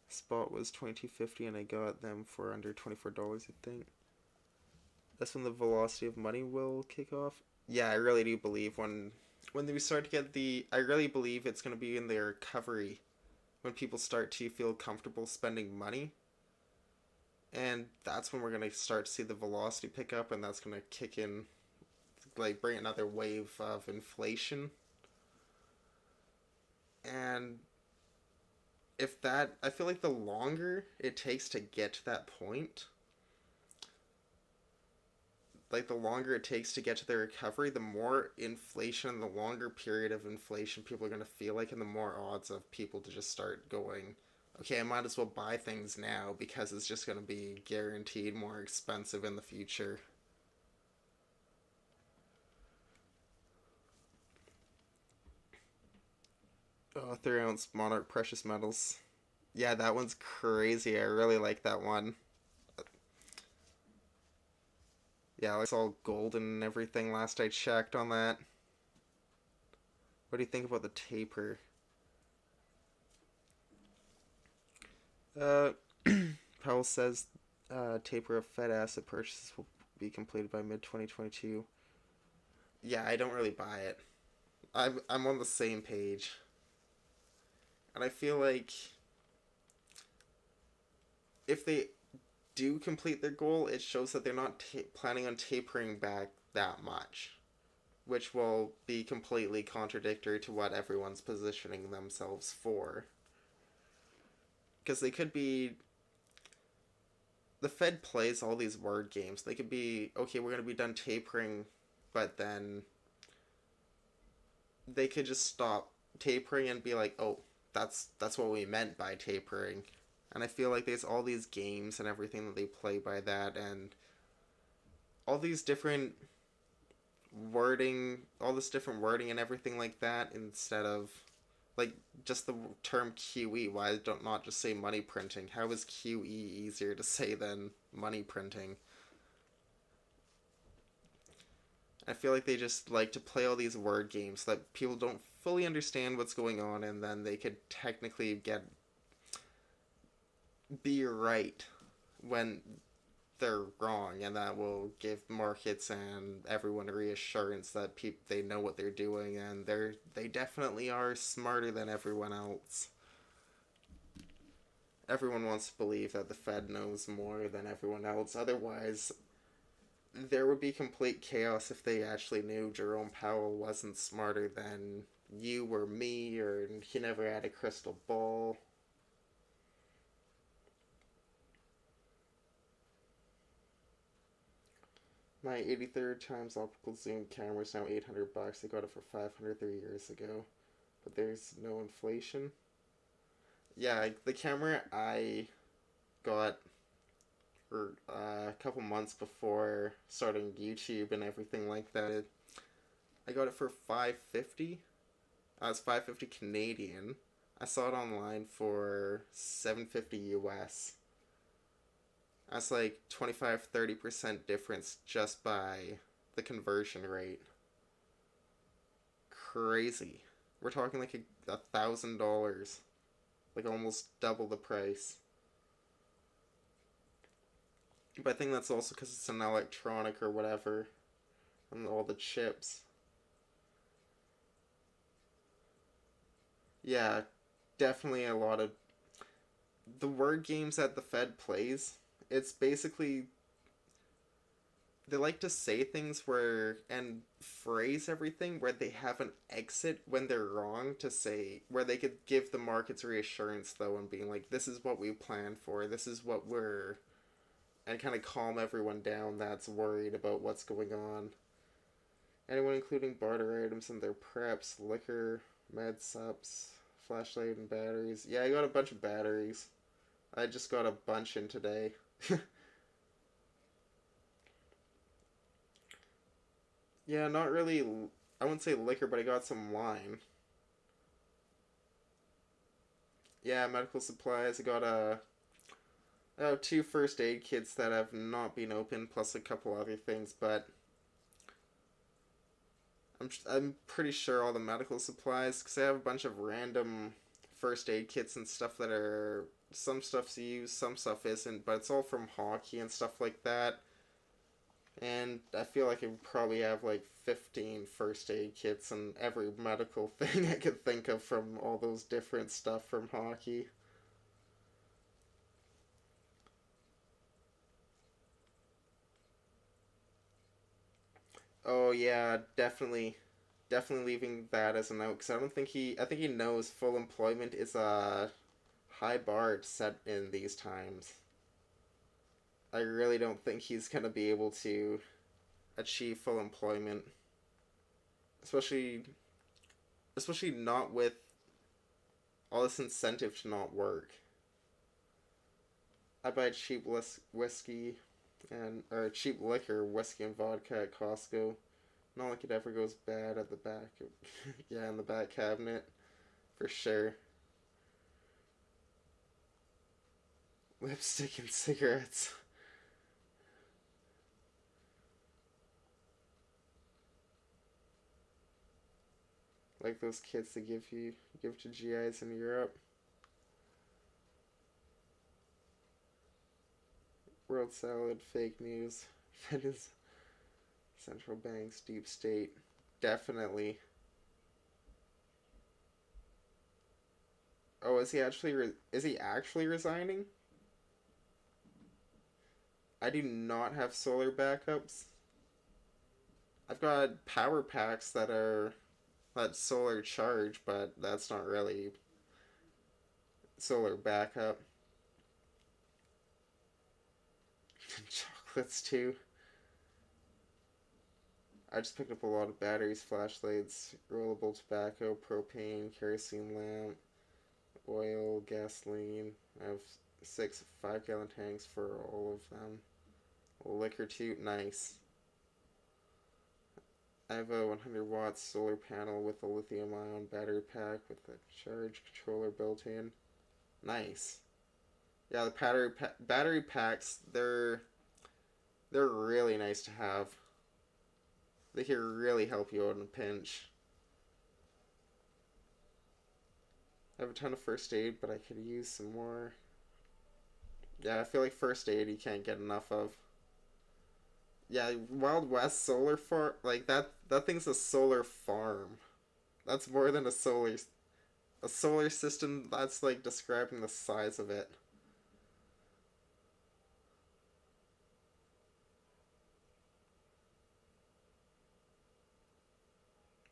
Spot was $22.50 and I got them for under $24, I think. That's when the velocity of money will kick off. Yeah, I really do believe when we start to get I really believe it's going to be in the recovery when people start to feel comfortable spending money. And that's when we're going to start to see the velocity pick up, and that's going to kick in, like, bring another wave of inflation. And if that, I feel like the longer it takes to get to that point, like the longer it takes to get to the recovery, the more inflation, the longer period of inflation people are going to feel like, and the more odds of people to just start going, okay, I might as well buy things now because it's just going to be guaranteed more expensive in the future. Oh, 3 ounce Monarch Precious Metals. Yeah, that one's crazy. I really like that one. Yeah, it's all golden and everything last I checked on that. What do you think about the taper? Uh, Powell says taper of Fed asset purchases will be completed by mid 2022. Yeah, I don't really buy it. I'm on the same page. And I feel like if they do complete their goal, it shows that they're not planning on tapering back that much, which will be completely contradictory to what everyone's positioning themselves for. Because they could be. The Fed plays all these word games. They could be, okay, we're going to be done tapering, but then they could just stop tapering and be like, oh, that's what we meant by tapering. And I feel like there's all these games and everything that they play by that, and all these different wording, all this different wording and everything like that, instead of like just the term QE. Why don't not just say money printing? How is QE easier to say than money printing? I feel like they just like to play all these word games so that people don't fully understand what's going on, and then they could technically be right when they're wrong, and that will give markets and everyone a reassurance that they know what they're doing, and they definitely are smarter than everyone else. Everyone wants to believe that the Fed knows more than everyone else. Otherwise, there would be complete chaos if they actually knew Jerome Powell wasn't smarter than you or me, or he never had a crystal ball. My 83rd times optical zoom camera is now $800. I got it for 500 3 years ago, but there's no inflation. Yeah, the camera I got for a couple months before starting YouTube and everything like that, I got it for 550. It's 550 Canadian. I saw it online for 750 US. That's like 25-30% difference just by the conversion rate. Crazy. We're talking like $1,000. Like almost double the price. But I think that's also because it's an electronic or whatever. and all the chips. Yeah, definitely a lot of the word games that the Fed plays. It's basically they like to say things where and phrase everything where they have an exit when they're wrong to say where they could give the markets reassurance though and being like this is what we planned for, this is what we're and kind of calm everyone down that's worried about what's going on. Anyone including barter items in their preps, liquor, med sups, flashlight and batteries. Yeah, I got a bunch of batteries. I just got a bunch in today. Yeah, not really. I wouldn't say liquor, but I got some wine. Yeah, medical supplies. I got two first aid kits that have not been opened, plus a couple other things. But I'm pretty sure all the medical supplies, because I have a bunch of random first aid kits and stuff that are some stuff's used, some stuff isn't, but it's all from hockey and stuff like that. And I feel like I would probably have like 15 first aid kits and every medical thing I could think of from all those different stuff from hockey. Oh yeah, definitely leaving that as a note because I think he knows full employment is a high bar set in these times. I really don't think he's gonna be able to achieve full employment, especially especially not with all this incentive to not work. I buy cheap whiskey and or cheap liquor, whiskey and vodka at Costco. Not like it ever goes bad at the back. Yeah, in the back cabinet for sure. Lipstick and cigarettes. Like those kits they give to GIs in Europe. World salad, fake news. That is central banks, deep state. Definitely. Oh, is he actually resigning? I do not have solar backups. I've got power packs that solar charge, but that's not really solar backup. Chocolates too. I just picked up a lot of batteries, flashlights, rollable tobacco, propane, kerosene lamp, oil, gasoline. I have 6 5-gallon tanks for all of them. Liquor too, nice. I have a 100 watts solar panel with a lithium ion battery pack with a charge controller built in. Nice. Yeah, the battery packs they're really nice to have. They can really help you out in a pinch. I have a ton of first aid, but I could use some more. Yeah, I feel like first aid you can't get enough of. Yeah, Wild West solar farm like that thing's a solar farm. That's more than a solar system. That's like describing the size of it.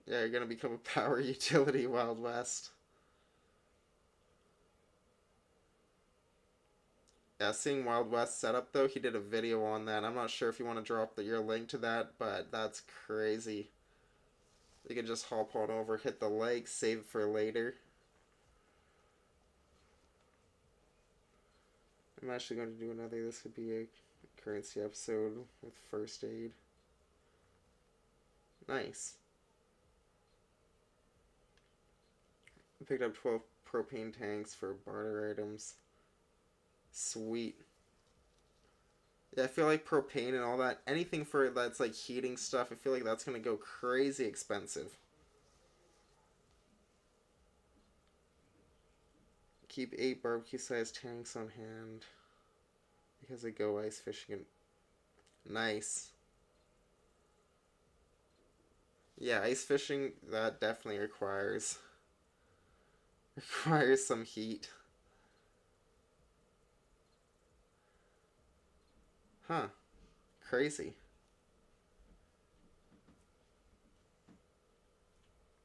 Yeah, you're gonna become a power utility, Wild West. Yeah, seeing Wild West setup though, he did a video on that. I'm not sure if you want to drop your link to that, but that's crazy. You can just hop on over, hit the like, save it for later. I'm actually going to do another. This could be a currency episode with first aid. Nice. I picked up 12 propane tanks for barter items. Sweet. Yeah, I feel like propane and all that, anything for that's like heating stuff, I feel like that's gonna go crazy expensive. Keep 8 barbecue-sized tanks on hand because I go ice fishing. And nice. Yeah, ice fishing, that definitely requires some heat. Huh. Crazy.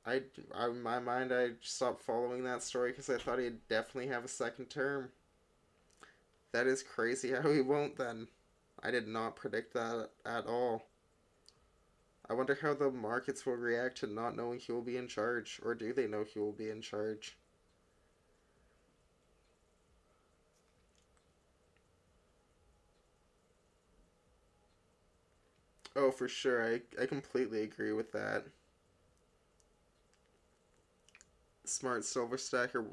In my mind, I stopped following that story because I thought he'd definitely have a second term. That is crazy how he won't then. I did not predict that at all. I wonder how the markets will react to not knowing he will be in charge, or do they know he will be in charge? Oh, for sure, I completely agree with that. Smart silver stacker,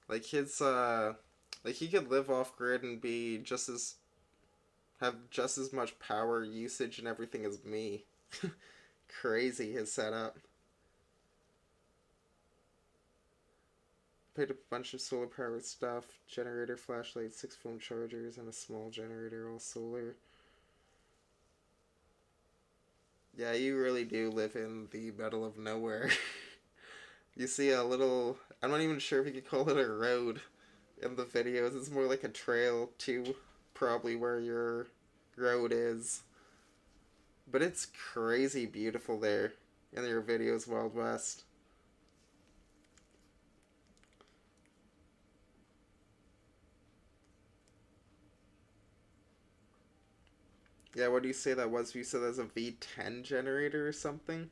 like like he could live off grid and be just as have just as much power usage and everything as me. Crazy his setup. Paid a bunch of solar powered stuff, generator, flashlight, 6 phone chargers, and a small generator, all solar. Yeah, you really do live in the middle of nowhere. You see a little. I'm not even sure if you could call it a road in the videos. It's more like a trail to probably where your road is. But it's crazy beautiful there in your videos, Wild West. Yeah, what do you say that was? You said that's a V10 generator or something?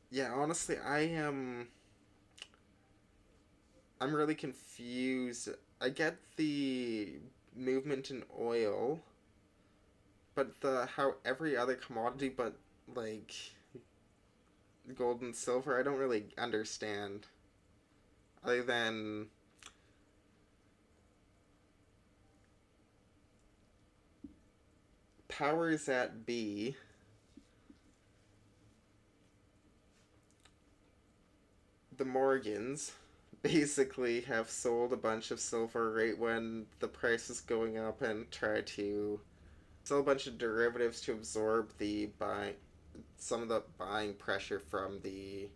Yeah, honestly, I'm really confused. I get the movement in oil, but the how every other commodity but like gold and silver I don't really understand. Other than powers at B, the Morgans basically have sold a bunch of silver right when the price is going up and try to sell a bunch of derivatives to absorb the buy some of the buying pressure from the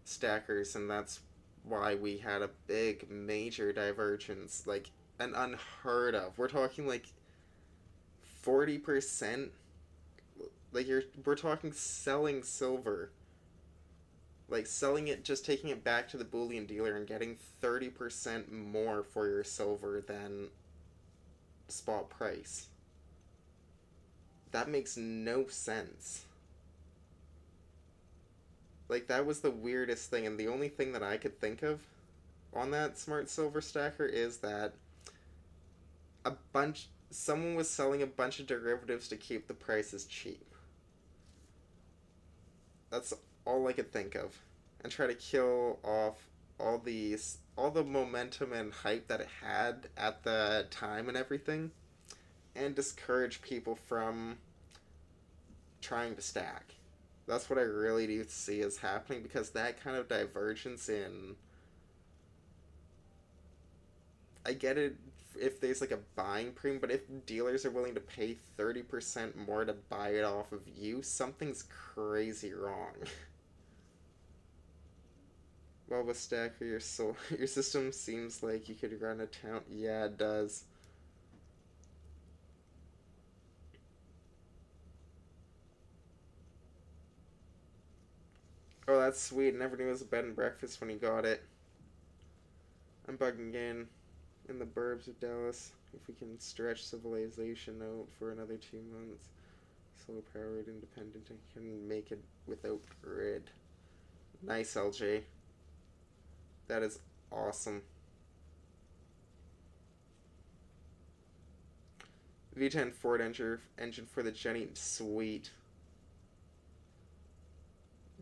stackers, and that's why we had a big major divergence, like an unheard of. We're talking like 40%. Like we're talking selling silver, like selling it, just taking it back to the bullion dealer and getting 30% more for your silver than spot price. That makes no sense. Like that was the weirdest thing, and the only thing that I could think of on that smart silver stacker is that a bunch someone was selling a bunch of derivatives to keep the prices cheap. That's all I could think of. And try to kill off all the momentum and hype that it had at the time and everything, and discourage people from trying to stack. That's what I really do see is happening, because that kind of divergence in, I get it if there's like a buying premium, but if dealers are willing to pay 30% more to buy it off of you, something's crazy wrong. Well, with Stacker, your system seems like you could run a town. Yeah, it does. Oh, that's sweet. Never knew it was a bed and breakfast when he got it. I'm bugging in the burbs of Dallas. If we can stretch civilization out for another 2 months, solar powered, independent, and can make it without grid. Nice, LJ. That is awesome. V10 Ford engine for the Jenny. Sweet.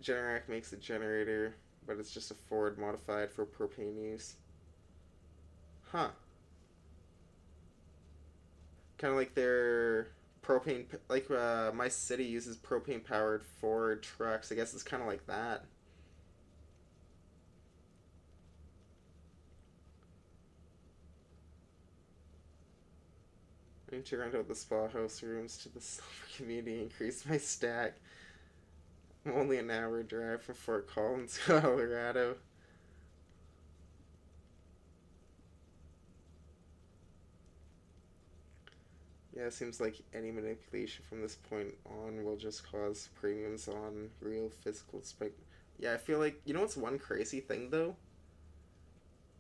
Generac makes a generator, but it's just a Ford modified for propane use. Huh. Kind of like their propane, like my city uses propane powered Ford trucks. I guess it's kind of like that. I need to rent out the spa house rooms to the silver community, increase my stack. I'm only an hour drive from Fort Collins, Colorado. Yeah, it seems like any manipulation from this point on will just cause premiums on real physical spec. Yeah, I feel like, you know what's one crazy thing though?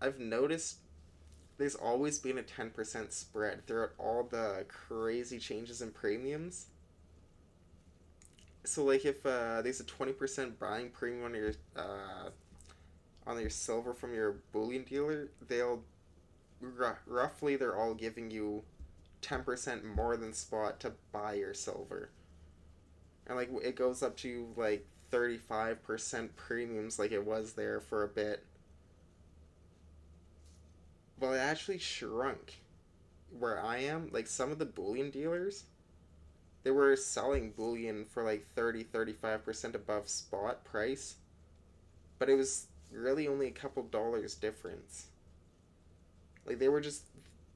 I've noticed there's always been a 10% spread throughout all the crazy changes in premiums. So like if there's a 20% buying premium on your silver from your bullion dealer, they'll roughly they're all giving you 10% more than spot to buy your silver. And like it goes up to like 35% premiums like it was there for a bit. Well, it actually shrunk where I am. Like some of the bullion dealers, they were selling bullion for like 35% above spot price, but it was really only a couple dollars difference. Like they were just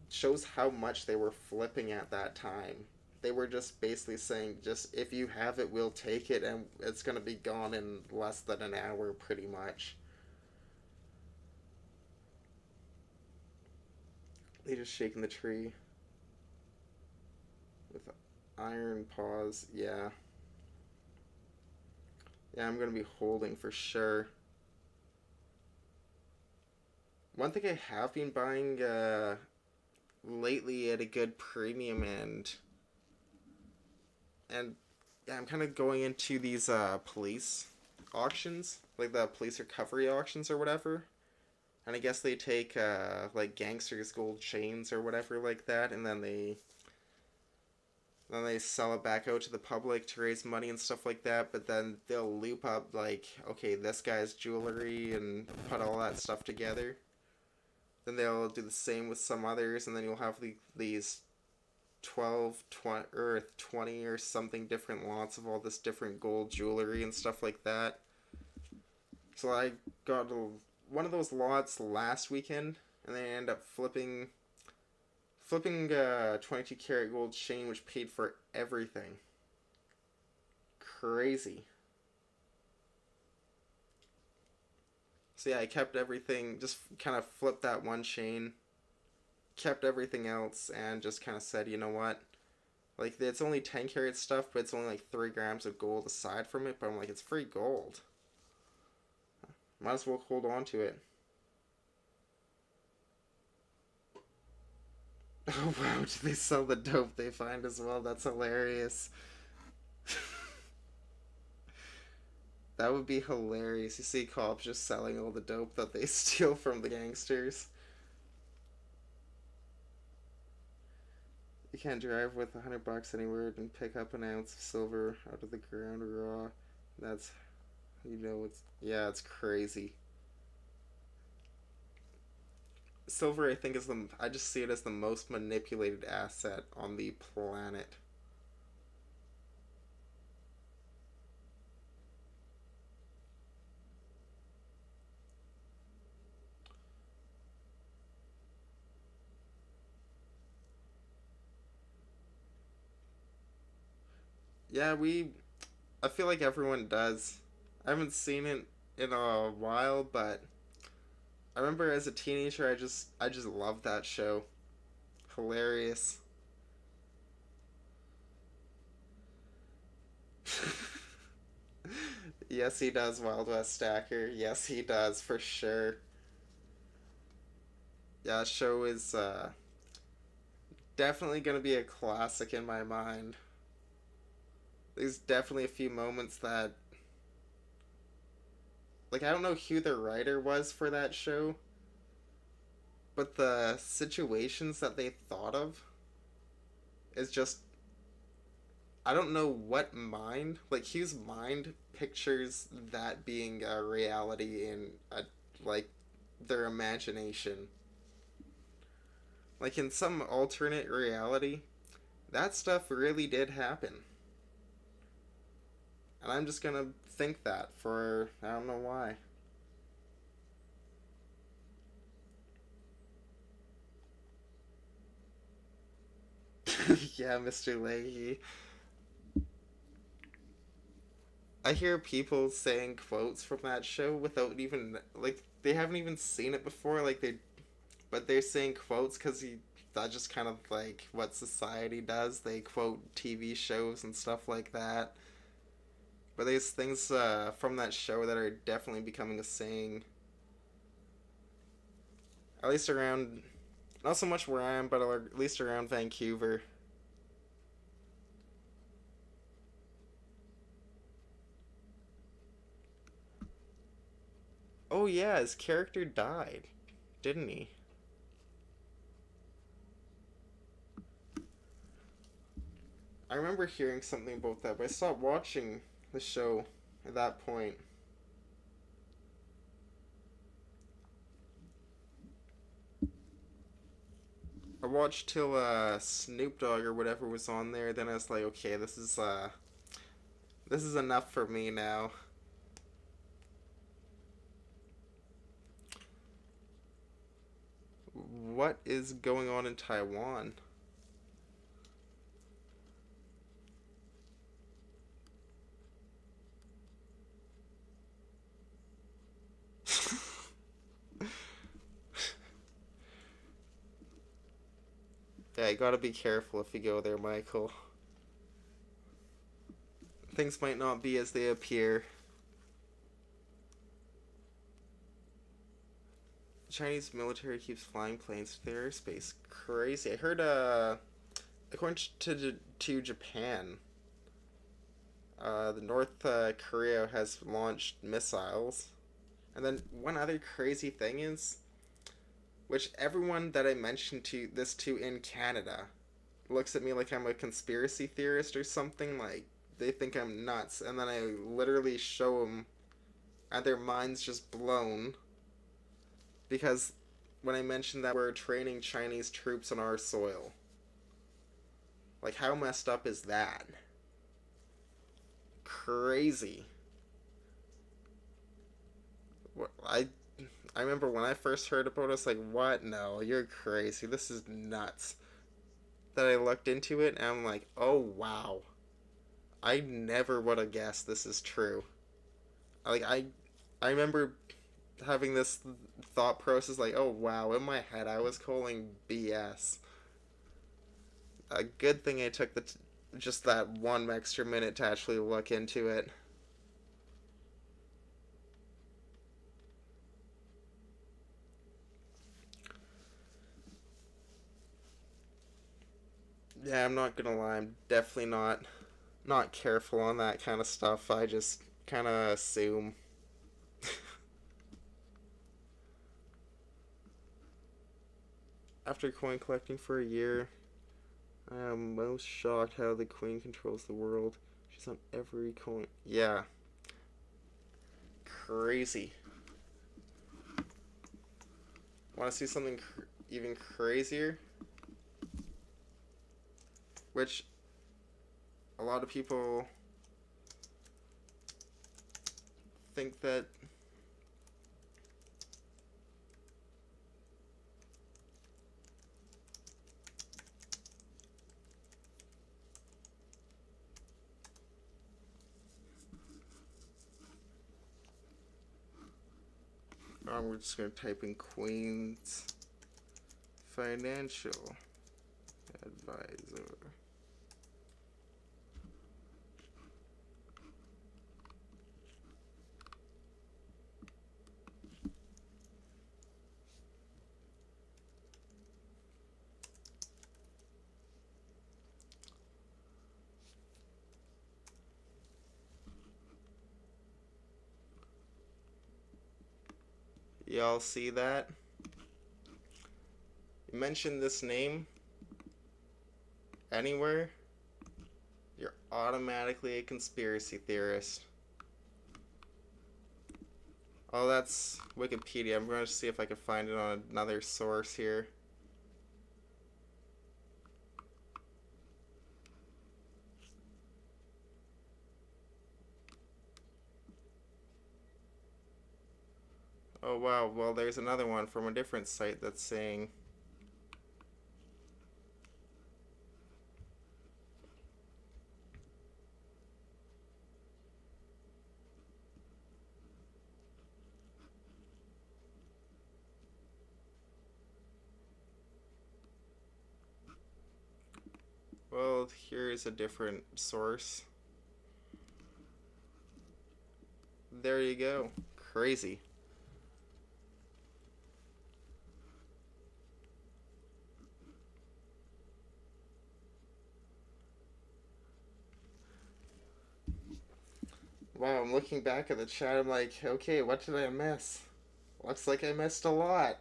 shows how much they were flipping at that time. They were just basically saying, just if you have it, we'll take it, and it's gonna be gone in less than an hour, pretty much. They just shaking the tree with iron paws. Yeah, yeah, I'm gonna be holding for sure. One thing I have been buying lately at a good premium and yeah, I'm kind of going into these police auctions, like the police recovery auctions or whatever. And I guess they take like gangsters' gold chains or whatever like that, and then they sell it back out to the public to raise money and stuff like that. But then they'll loop up like, okay, this guy's jewelry and put all that stuff together. Then they'll do the same with some others, and then you'll have these 12, 20, or 20 or something different lots of all this different gold jewelry and stuff like that. So I got one of those lots last weekend, and then I ended up flipping 22 karat gold chain, which paid for everything. Crazy. So yeah, I kept everything, just kind of flipped that one chain, kept everything else, and just kind of said, you know what? Like, it's only 10 karat stuff, but it's only like 3 grams of gold aside from it, but I'm like, it's free gold. Might as well hold on to it. Oh wow, do they sell the dope they find as well? That's hilarious. That would be hilarious. You see cops just selling all the dope that they steal from the gangsters. You can't drive with $100 anywhere and pick up an ounce of silver out of the ground raw. That's, yeah, it's crazy. Silver, I think, I just see it as the most manipulated asset on the planet. Yeah, I feel like everyone does. I haven't seen it in a while, but I remember as a teenager, I just loved that show. Hilarious. Yes, he does, Wild West Stacker. Yes, he does, for sure. Yeah, that show is definitely gonna be a classic in my mind. There's definitely a few moments that, like, I don't know who the writer was for that show, but the situations that they thought of is just, I don't know what mind, like, whose mind pictures that being a reality in like their imagination. Like in some alternate reality, that stuff really did happen. And I'm just gonna think that for, I don't know why. Yeah, Mr. Leahy. I hear people saying quotes from that show without even like they haven't even seen it before. But they're saying quotes because that just kind of like what society does. They quote TV shows and stuff like that. But there's things from that show that are definitely becoming a saying. At least around, not so much where I am, but at least around Vancouver. Oh yeah, his character died, didn't he? I remember hearing something about that, but I stopped watching the show at that point. I watched till Snoop Dogg or whatever was on there. Then I was like, okay, this is enough for me now. What is going on in Taiwan? Yeah, you gotta be careful if you go there, Michael. Things might not be as they appear. The Chinese military keeps flying planes to their airspace. Crazy. I heard, according to Japan, the North Korea has launched missiles. And then one other crazy thing is, which everyone that I mentioned to in Canada looks at me like I'm a conspiracy theorist or something. Like they think I'm nuts, and then I literally show them, and their minds just blown because when I mentioned that we're training Chinese troops on our soil, like how messed up is that? Crazy. I remember when I first heard about it, I was like, what? No, you're crazy. This is nuts. Then I looked into it and I'm like, oh wow. I never would have guessed this is true. Like I remember having this thought process like, oh wow, in my head I was calling BS. A good thing I took just that one extra minute to actually look into it. Yeah, I'm not gonna lie, I'm definitely not careful on that kind of stuff. I just kind of assume. After coin collecting for a year, I am most shocked how the queen controls the world. She's on every coin. Yeah, crazy. Want to see something even crazier? Which a lot of people think that we're just going to type in Queen's Financial Advisor. Y'all see that? You mention this name anywhere, you're automatically a conspiracy theorist. Oh, that's Wikipedia. I'm going to see if I can find it on another source here. Oh wow, well there's another one from a different site that's saying Well, here's a different source. There you go. Crazy. Wow, I'm looking back at the chat. I'm like, okay, what did I miss? Looks like I missed a lot.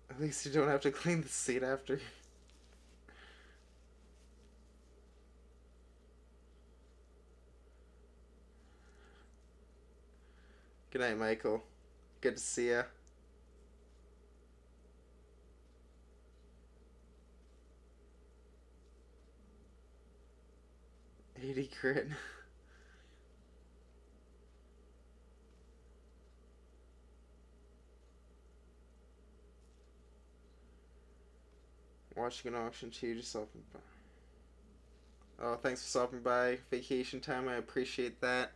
At least you don't have to clean the seat after. Good night, Michael. Good to see ya. 80 crit. Watching an auction too, just stopping by. Oh, thanks for stopping by. Vacation time, I appreciate that.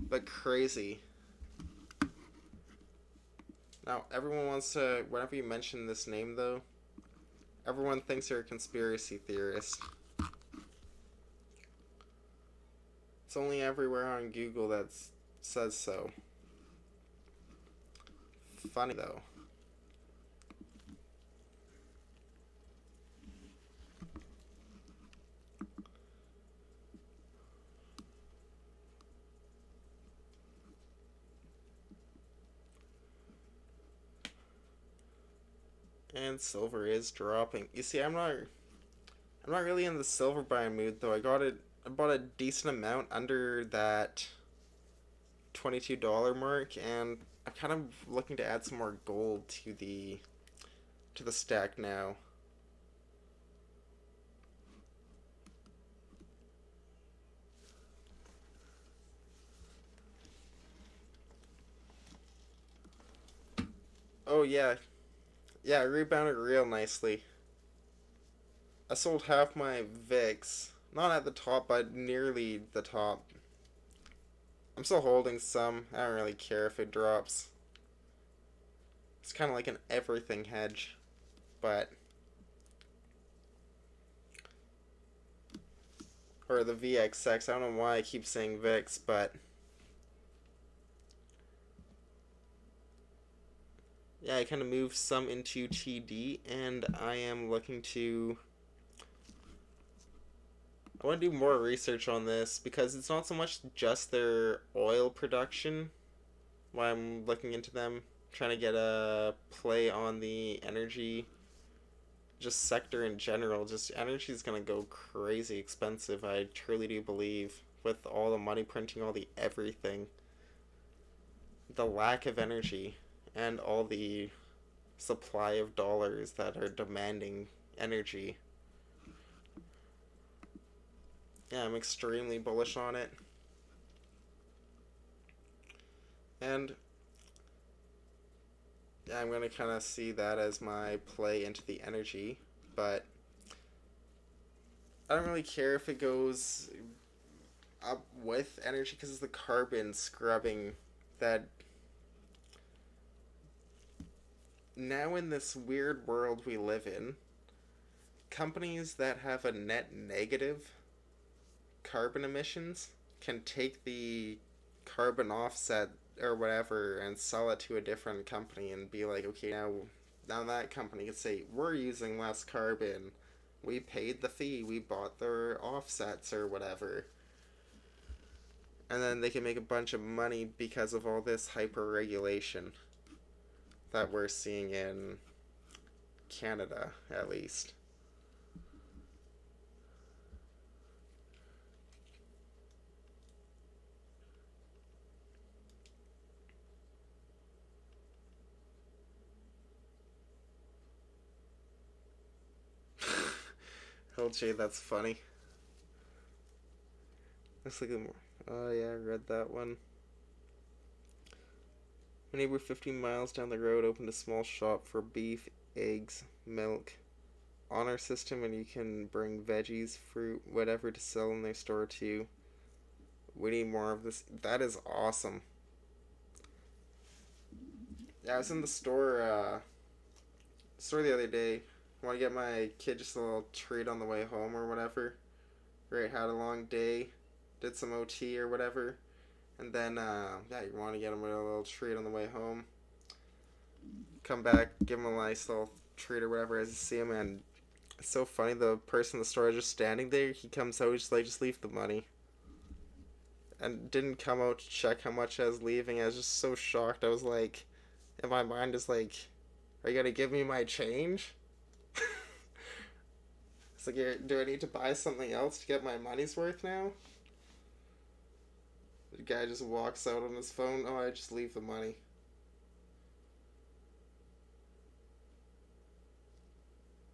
But crazy. Now, everyone wants to, whenever you mention this name though, everyone thinks you're a conspiracy theorist. It's only everywhere on Google that says so. Funny though. And silver is dropping. You see, I'm not really in the silver buying mood though. I bought a decent amount under that $22 mark, and I'm kind of looking to add some more gold to the stack now. Oh yeah. Yeah, it rebounded real nicely. I sold half my VIX. Not at the top, but nearly the top. I'm still holding some. I don't really care if it drops. It's kind of like an everything hedge. But... Or the VXX. I don't know why I keep saying VIX, but... Yeah, I kind of moved some into TD, and I am looking to... I want to do more research on this, because it's not so much just their oil production, why I'm looking into them, trying to get a play on the energy, just sector in general. Just energy is going to go crazy expensive, I truly do believe, with all the money printing, all the everything. The lack of energy, and all the supply of dollars that are demanding energy. Yeah, I'm extremely bullish on it. And yeah, I'm going to kind of see that as my play into the energy, but I don't really care if it goes up with energy because it's the carbon scrubbing that now in this weird world we live in, companies that have a net negative carbon emissions can take the carbon offset or whatever and sell it to a different company and be like, okay, now that company can say, we're using less carbon, we paid the fee, we bought their offsets or whatever. And then they can make a bunch of money because of all this hyper regulation that we're seeing in Canada, at least. LJ, that's funny. Let's look at more. Oh yeah, I read that one. My neighbor 15 miles down the road opened a small shop for beef, eggs, milk, honor system, and you can bring veggies, fruit, whatever to sell in their store too. We need more of this. That is awesome. Yeah, I was in the store the other day. I want to get my kid just a little treat on the way home or whatever. Right, had a long day, did some OT or whatever, and then yeah, you want to get him a little treat on the way home. Come back, give him a nice little treat or whatever as you see him, and it's so funny. The person in the store is just standing there. He comes out, he's like, just leave the money, and didn't come out to check how much I was leaving. I was just so shocked. I was like, in my mind, is like, are you gonna give me my change? It's like, do I need to buy something else to get my money's worth now? The guy just walks out on his phone. Oh, I just leave the money.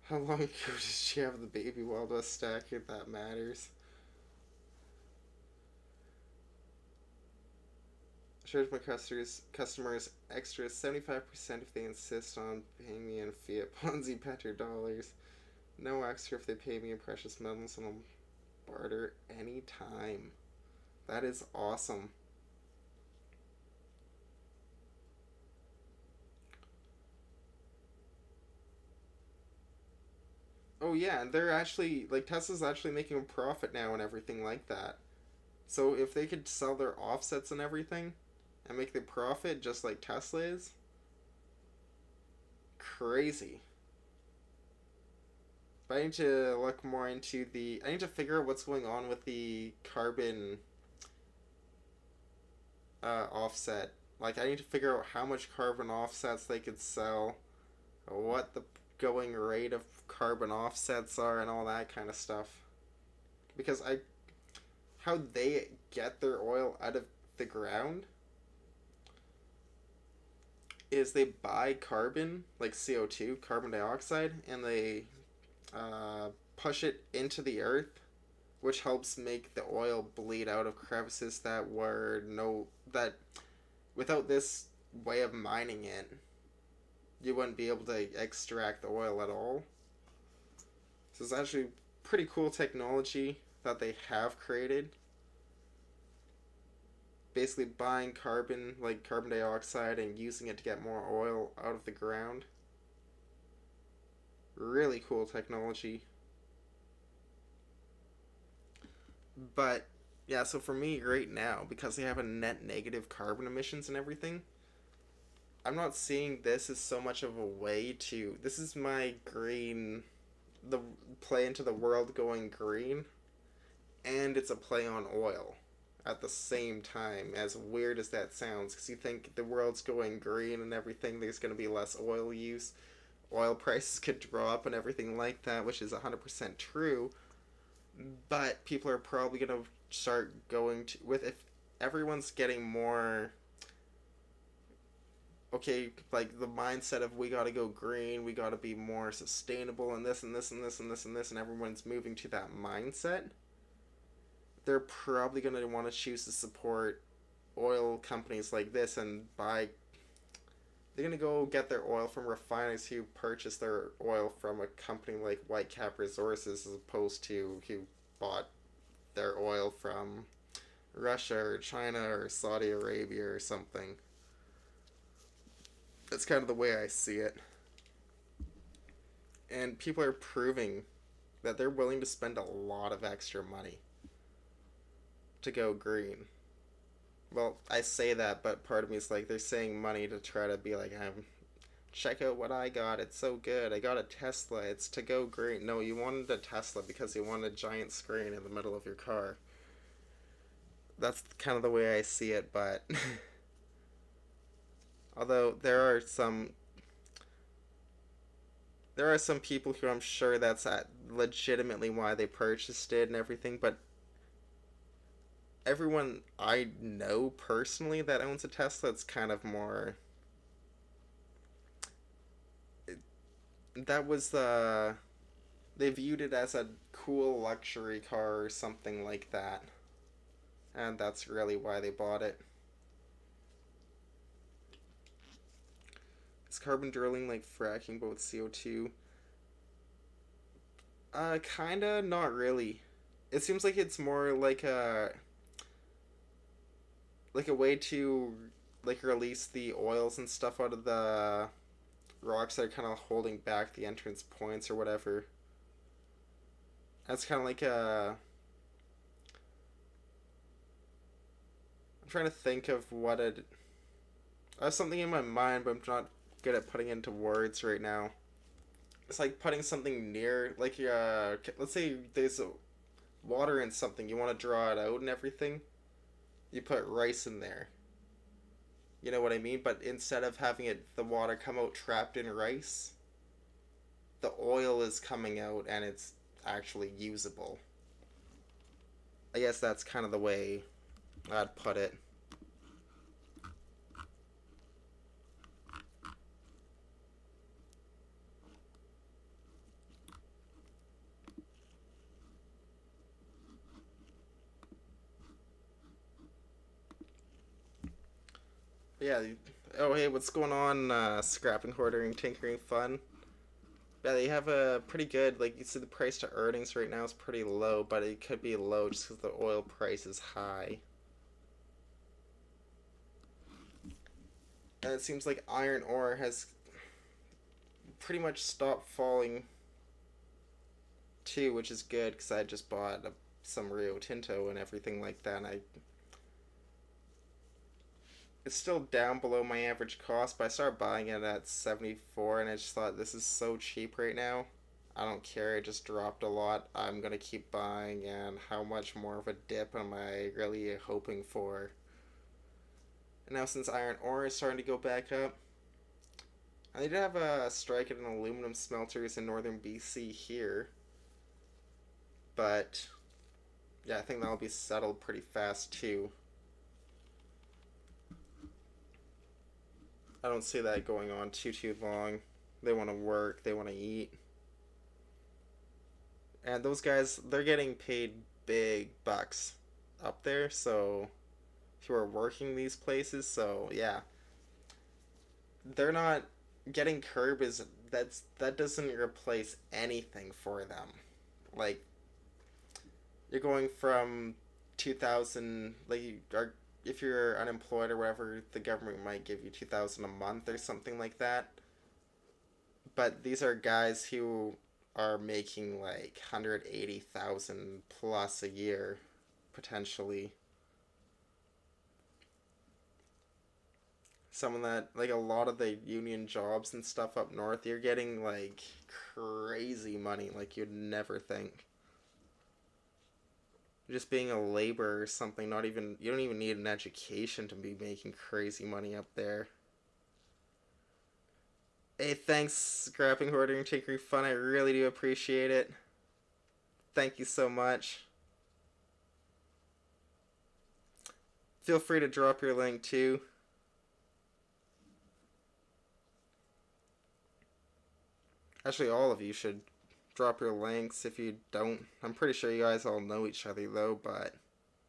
How long ago did she have the baby while the stack if that matters? Charge my customers extra 75% if they insist on paying me in fiat Ponzi petrodollars. No extra if they pay me in precious metals, and I'll barter any time. That is awesome. Oh yeah, and they're actually like Tesla's actually making a profit now and everything like that. So if they could sell their offsets and everything and make the profit just like Tesla is, crazy. But I need to look more into the. I need to figure out what's going on with the carbon offset. Like, I need to figure out how much carbon offsets they could sell, what the going rate of carbon offsets are, and all that kind of stuff. Because how they get their oil out of the ground is they buy carbon, like CO2, carbon dioxide, and they push it into the earth, which helps make the oil bleed out of crevices that without this way of mining it, you wouldn't be able to extract the oil at all. So it's actually pretty cool technology that they have created. Basically buying carbon, like carbon dioxide, and using it to get more oil out of the ground. Really cool technology. But yeah, so for me right now, because they have a net negative carbon emissions and everything, I'm not seeing this as so much of a way to. This is my green, the play into the world going green, and it's a play on oil at the same time, as weird as that sounds, because you think the world's going green and everything, there's going to be less oil use, oil prices could drop and everything like that, which is 100% true, but people are probably going to start going to, with, if everyone's getting more, okay, like the mindset of we gotta go green, we gotta be more sustainable, and this and this and this and this and this, and everyone's moving to that mindset, they're probably going to want to choose to support oil companies like this and buy. They're going to go get their oil from refiners who purchase their oil from a company like Whitecap Resources as opposed to who bought their oil from Russia or China or Saudi Arabia or something. That's kind of the way I see it. And people are proving that they're willing to spend a lot of extra money to go green. Well, I say that, but part of me is like, they're saying money to try to be like, check out what I got, it's so good, I got a Tesla, it's to go green. No, you wanted a Tesla because you wanted a giant screen in the middle of your car. That's kind of the way I see it, but although there are some people who I'm sure that's legitimately why they purchased it and everything, but everyone I know personally that owns a Tesla, it's kind of more. That was they viewed it as a cool luxury car or something like that, and that's really why they bought it. Is carbon drilling like fracking but with CO2? Kinda, not really. It seems like it's more like a way to like release the oils and stuff out of the rocks that are kind of holding back the entrance points or whatever. That's kind of like a. I'm trying to think of what it. I have something in my mind, but I'm not good at putting it into words right now. It's like putting something near, like let's say there's water in something, you want to draw it out and everything. You put rice in there. You know what I mean? But instead of having the water come out trapped in rice, the oil is coming out and it's actually usable. I guess that's kind of the way I'd put it. Yeah. Oh, hey, what's going on? Scrapping, hoarding, tinkering, fun. Yeah, they have a pretty good. Like you see, the price to earnings right now is pretty low, but it could be low just because the oil price is high. And it seems like iron ore has pretty much stopped falling too, which is good because I just bought some Rio Tinto and everything like that. And it's still down below my average cost, but I started buying it at 74, and I just thought this is so cheap right now. I don't care. It just dropped a lot. I'm gonna keep buying, and how much more of a dip am I really hoping for? And now since iron ore is starting to go back up, I did have a strike at an aluminum smelters in northern BC here, but yeah, I think that'll be settled pretty fast too. I don't see that going on too long. They want to work, they want to eat. And those guys, they're getting paid big bucks up there, so who are working these places, so yeah. They're not getting curb is that doesn't replace anything for them. Like you're going from 2000 like you are if you're unemployed or whatever, the government might give you 2000 a month or something like that. But these are guys who are making like 180,000 plus a year potentially. Someone that like a lot of the union jobs and stuff up north, you're getting like crazy money like you'd never think. Just being a laborer or something, not even you don't even need an education to be making crazy money up there. Hey, thanks, Scrapping, Hoarding, Tinkery Fun. I really do appreciate it. Thank you so much. Feel free to drop your link too. Actually, all of you should drop your links if you don't. I'm pretty sure you guys all know each other though, but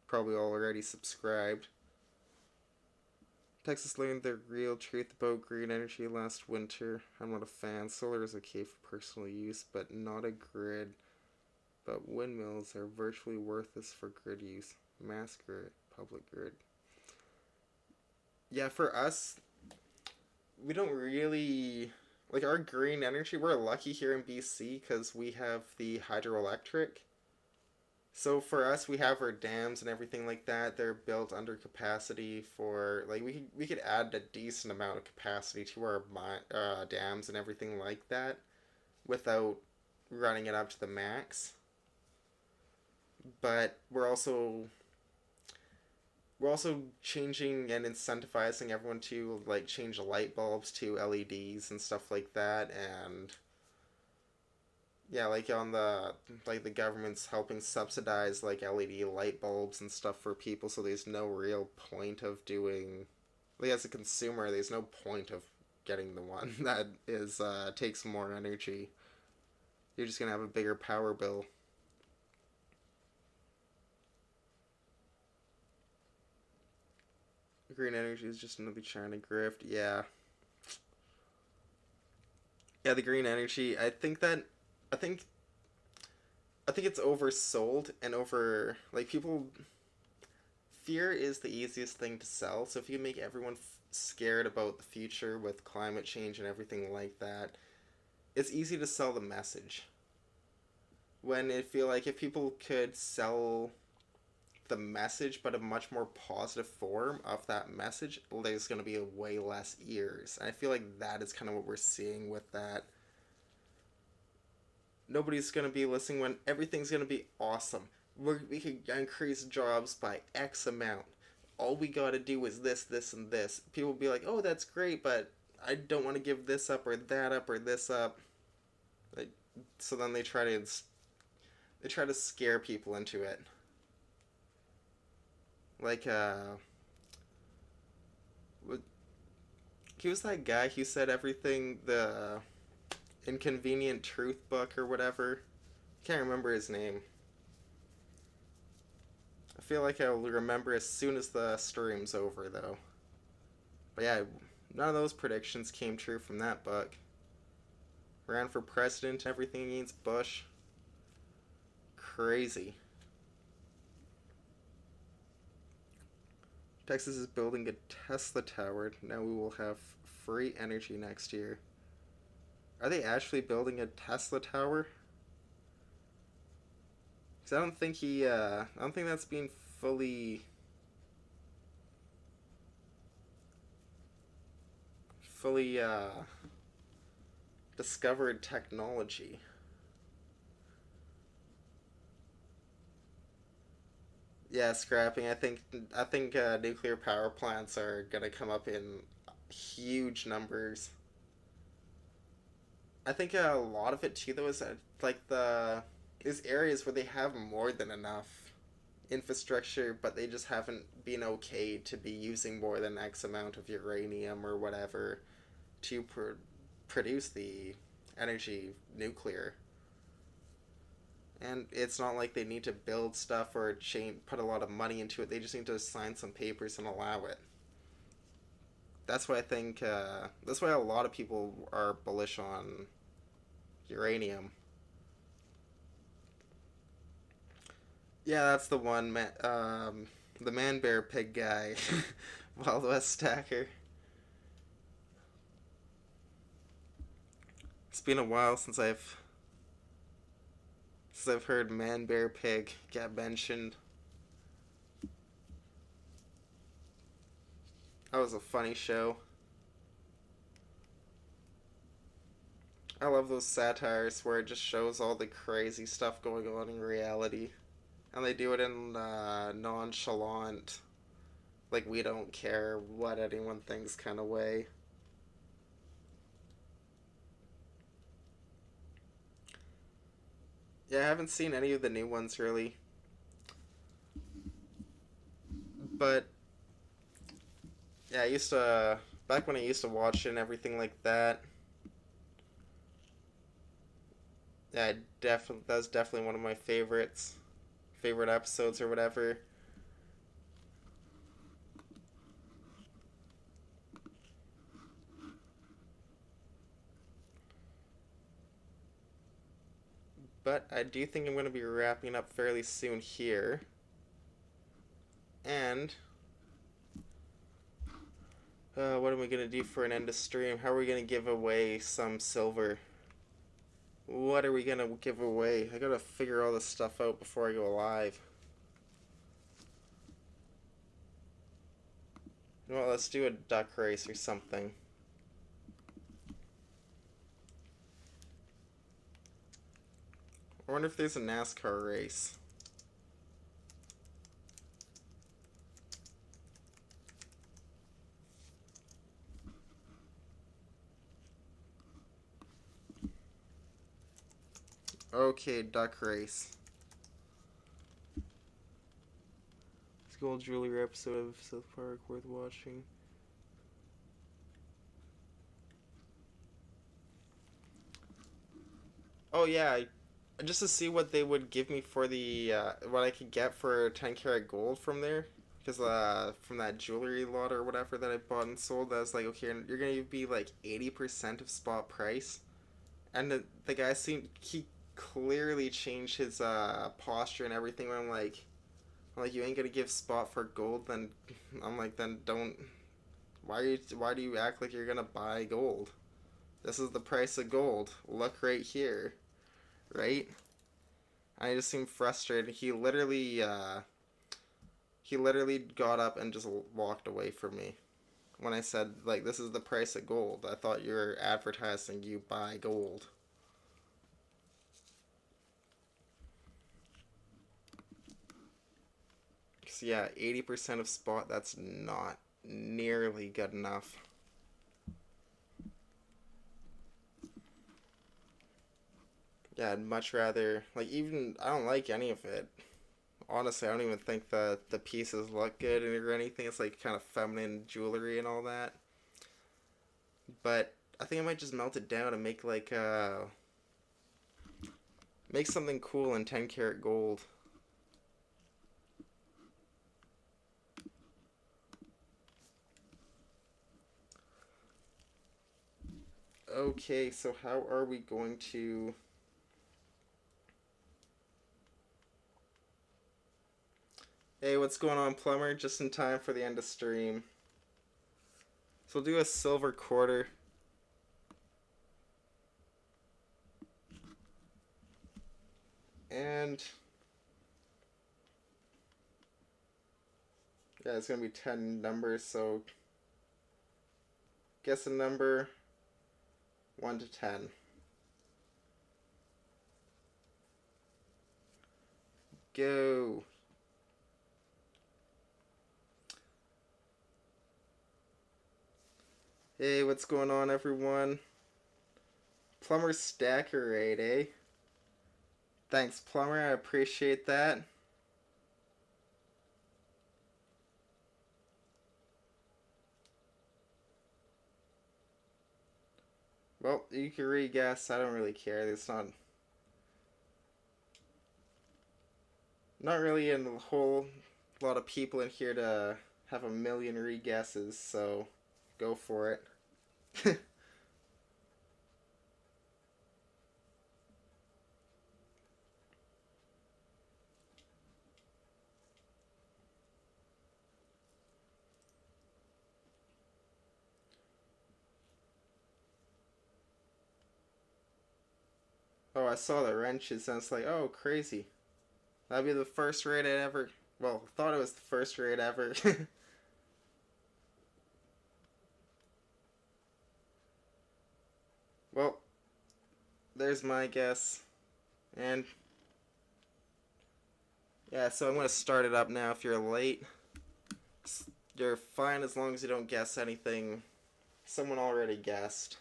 probably already subscribed. Texas learned the real truth about green energy last winter. I'm not a fan. Solar is okay for personal use, but not a grid. But windmills are virtually worthless for grid use. Mass grid, public grid. Yeah, for us, we don't really like our green energy. We're lucky here in BC because we have the hydroelectric. So for us, we have our dams and everything like that. They're built under capacity for like we could add a decent amount of capacity to our dams and everything like that without running it up to the max. But we're also changing and incentivizing everyone to like change light bulbs to LEDs and stuff like that, and yeah, like on the government's helping subsidize like LED light bulbs and stuff for people, so there's no real point of doing like as a consumer, there's no point of getting the one that is takes more energy. You're just gonna have a bigger power bill. Green energy is just another China grift. Yeah. Yeah, the green energy. I think I think it's oversold and over like people. Fear is the easiest thing to sell. So if you make everyone scared about the future with climate change and everything like that, it's easy to sell the message. When I feel like if people could sell the message but a much more positive form of that message, there's going to be a way less ears. And I feel like that is kind of what we're seeing with that. Nobody's going to be listening when everything's going to be awesome. We can increase jobs by X amount. All we got to do is this, this, and this. People will be like, oh, that's great, but I don't want to give this up or that up or this up. Like, so then they try to scare people into it. Like, he was that guy who said everything, the Inconvenient Truth book or whatever. Can't remember his name. I feel like I'll remember as soon as the stream's over, though. But yeah, none of those predictions came true from that book. Ran for president, everything needs Bush. Crazy. Texas is building a Tesla tower. Now we will have free energy next year. Are they actually building a Tesla tower? Because I don't think that's being fully discovered technology. Yeah, scrapping. I think nuclear power plants are gonna come up in huge numbers. I think a lot of it too, though, is that like there's areas where they have more than enough infrastructure, but they just haven't been okay to be using more than X amount of uranium or whatever to produce the energy nuclear. And it's not like they need to build stuff or put a lot of money into it. They just need to sign some papers and allow it. That's why I think. That's why a lot of people are bullish on uranium. Yeah, that's the one. The man bear pig guy, Wild West Stacker. It's been a while since I've heard man bear pig get mentioned. That was a funny show. I love those satires where it just shows all the crazy stuff going on in reality. And they do it in nonchalant, like we don't care what anyone thinks kind of way. Yeah, I haven't seen any of the new ones really. But yeah, back when I used to watch it and everything like that. Yeah, that was definitely one of my favorite episodes or whatever. But I do think I'm going to be wrapping up fairly soon here. And what am we going to do for an end of stream? How are we going to give away some silver? What are we going to give away? I got to figure all this stuff out before I go live. Well, let's do a duck race or something. I wonder if there's a NASCAR race. Okay, duck race. Gold Jewelry episode of South Park worth watching. Oh yeah, just to see what they would give me for the what I could get for 10 karat gold from there, because from that jewelry lot or whatever that I bought and sold, I was like, okay, you're gonna be like 80% of spot price, and the guy clearly changed his posture and everything. When I'm like, you ain't gonna give spot for gold, then I'm like, then don't. Why do you act like you're gonna buy gold? This is the price of gold. Look right here, right? I just seemed frustrated. He literally got up and just walked away from me when I said, like, this is the price of gold. I thought you were advertising you buy gold. So yeah, 80% of spot, that's not nearly good enough. Yeah, I'd much rather, like, even, I don't like any of it. Honestly, I don't even think the pieces look good or anything. It's like kind of feminine jewelry and all that. But I think I might just melt it down and make something cool in 10 karat gold. Okay, so how are we going to... Hey, what's going on, plumber? Just in time for the end of stream. So we'll do a silver quarter. And... yeah, it's going to be 10 numbers, so... guess a number 1 to 10. Go! Hey, what's going on, everyone? Plumber stacker rate, eh? Thanks, plumber. I appreciate that. Well, you can re-guess. I don't really care. There's not really a whole lot of people in here to have a million re-guesses, so go for it. Oh, I saw the wrenches and it's like, oh, crazy. That'd be the first raid I'd ever... well, thought it was the first raid ever. Well, there's my guess. And... yeah, so I'm going to start it up now. If you're late, you're fine as long as you don't guess anything someone already guessed.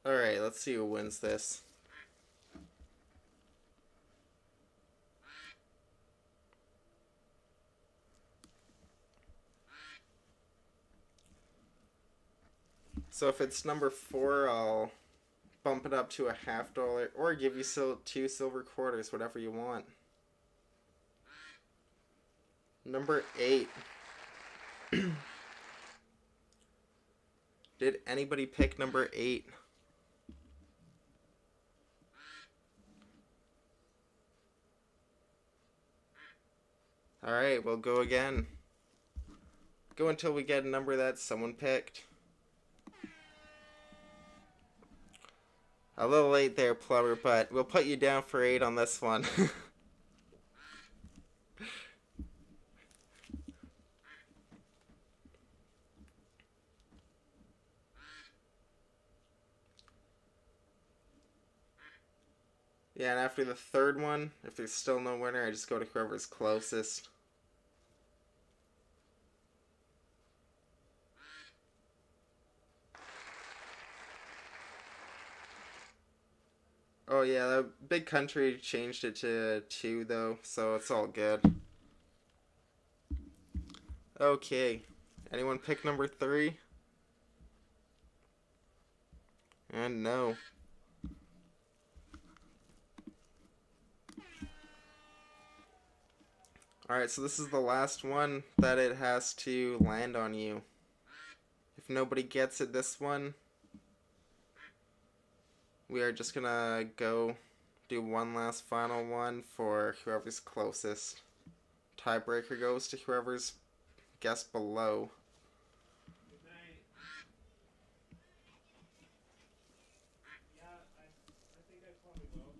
Alright, let's see who wins this. So if it's number 4, I'll bump it up to a $50 or give you 2 silver quarters, whatever you want. Number 8. Did anybody pick number 8? Alright, we'll go again. Go until we get a number that someone picked. A little late there, plumber, but we'll put you down for 8 on this one. Yeah, and after the third one, if there's still no winner, I just go to whoever's closest. Oh yeah, the big country changed it to 2 though, so it's all good. Okay, anyone pick number 3? And no. Alright, so this is the last one that it has to land on you. If nobody gets it this one, we are just gonna go do one last final one for whoever's closest. Tiebreaker goes to whoever's guessed below. Good night. Yeah, I think I probably will.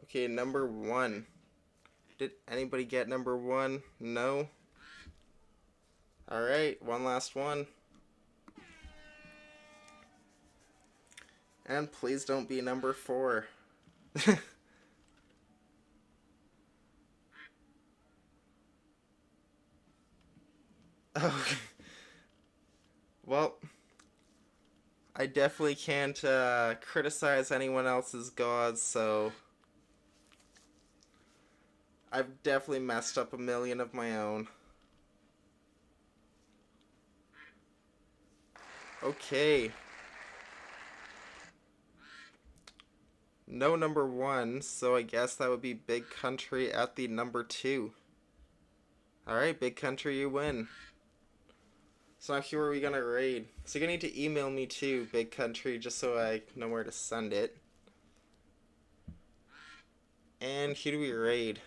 Okay, number 1. Did anybody get number 1? No? Alright, one last one. And please don't be number 4. Oh. Well, I definitely can't criticize anyone else's gods, so I've definitely messed up a million of my own. Okay. No number 1, so I guess that would be Big Country at the number 2. Alright, Big Country, you win. So now who are we gonna raid? So you're gonna need to email me too, Big Country, just so I know where to send it. And who do we raid?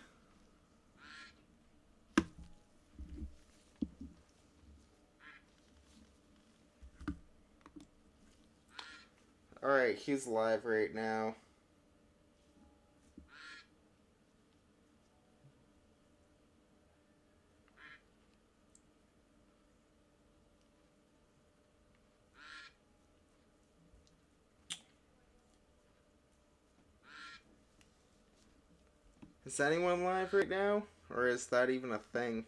Alright, he's live right now. Is anyone live right now? Or is that even a thing?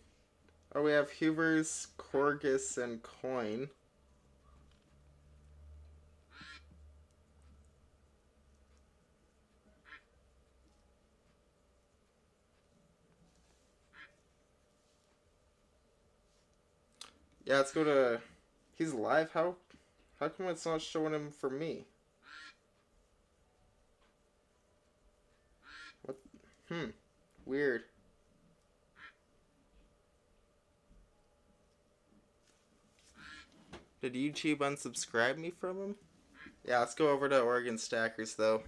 Oh, we have Hoover's, Corgus, and Coin. Yeah, let's go to... He's live? How come it's not showing him for me? What? Weird. Did YouTube unsubscribe me from him? Yeah, let's go over to Oregon Stackers, though.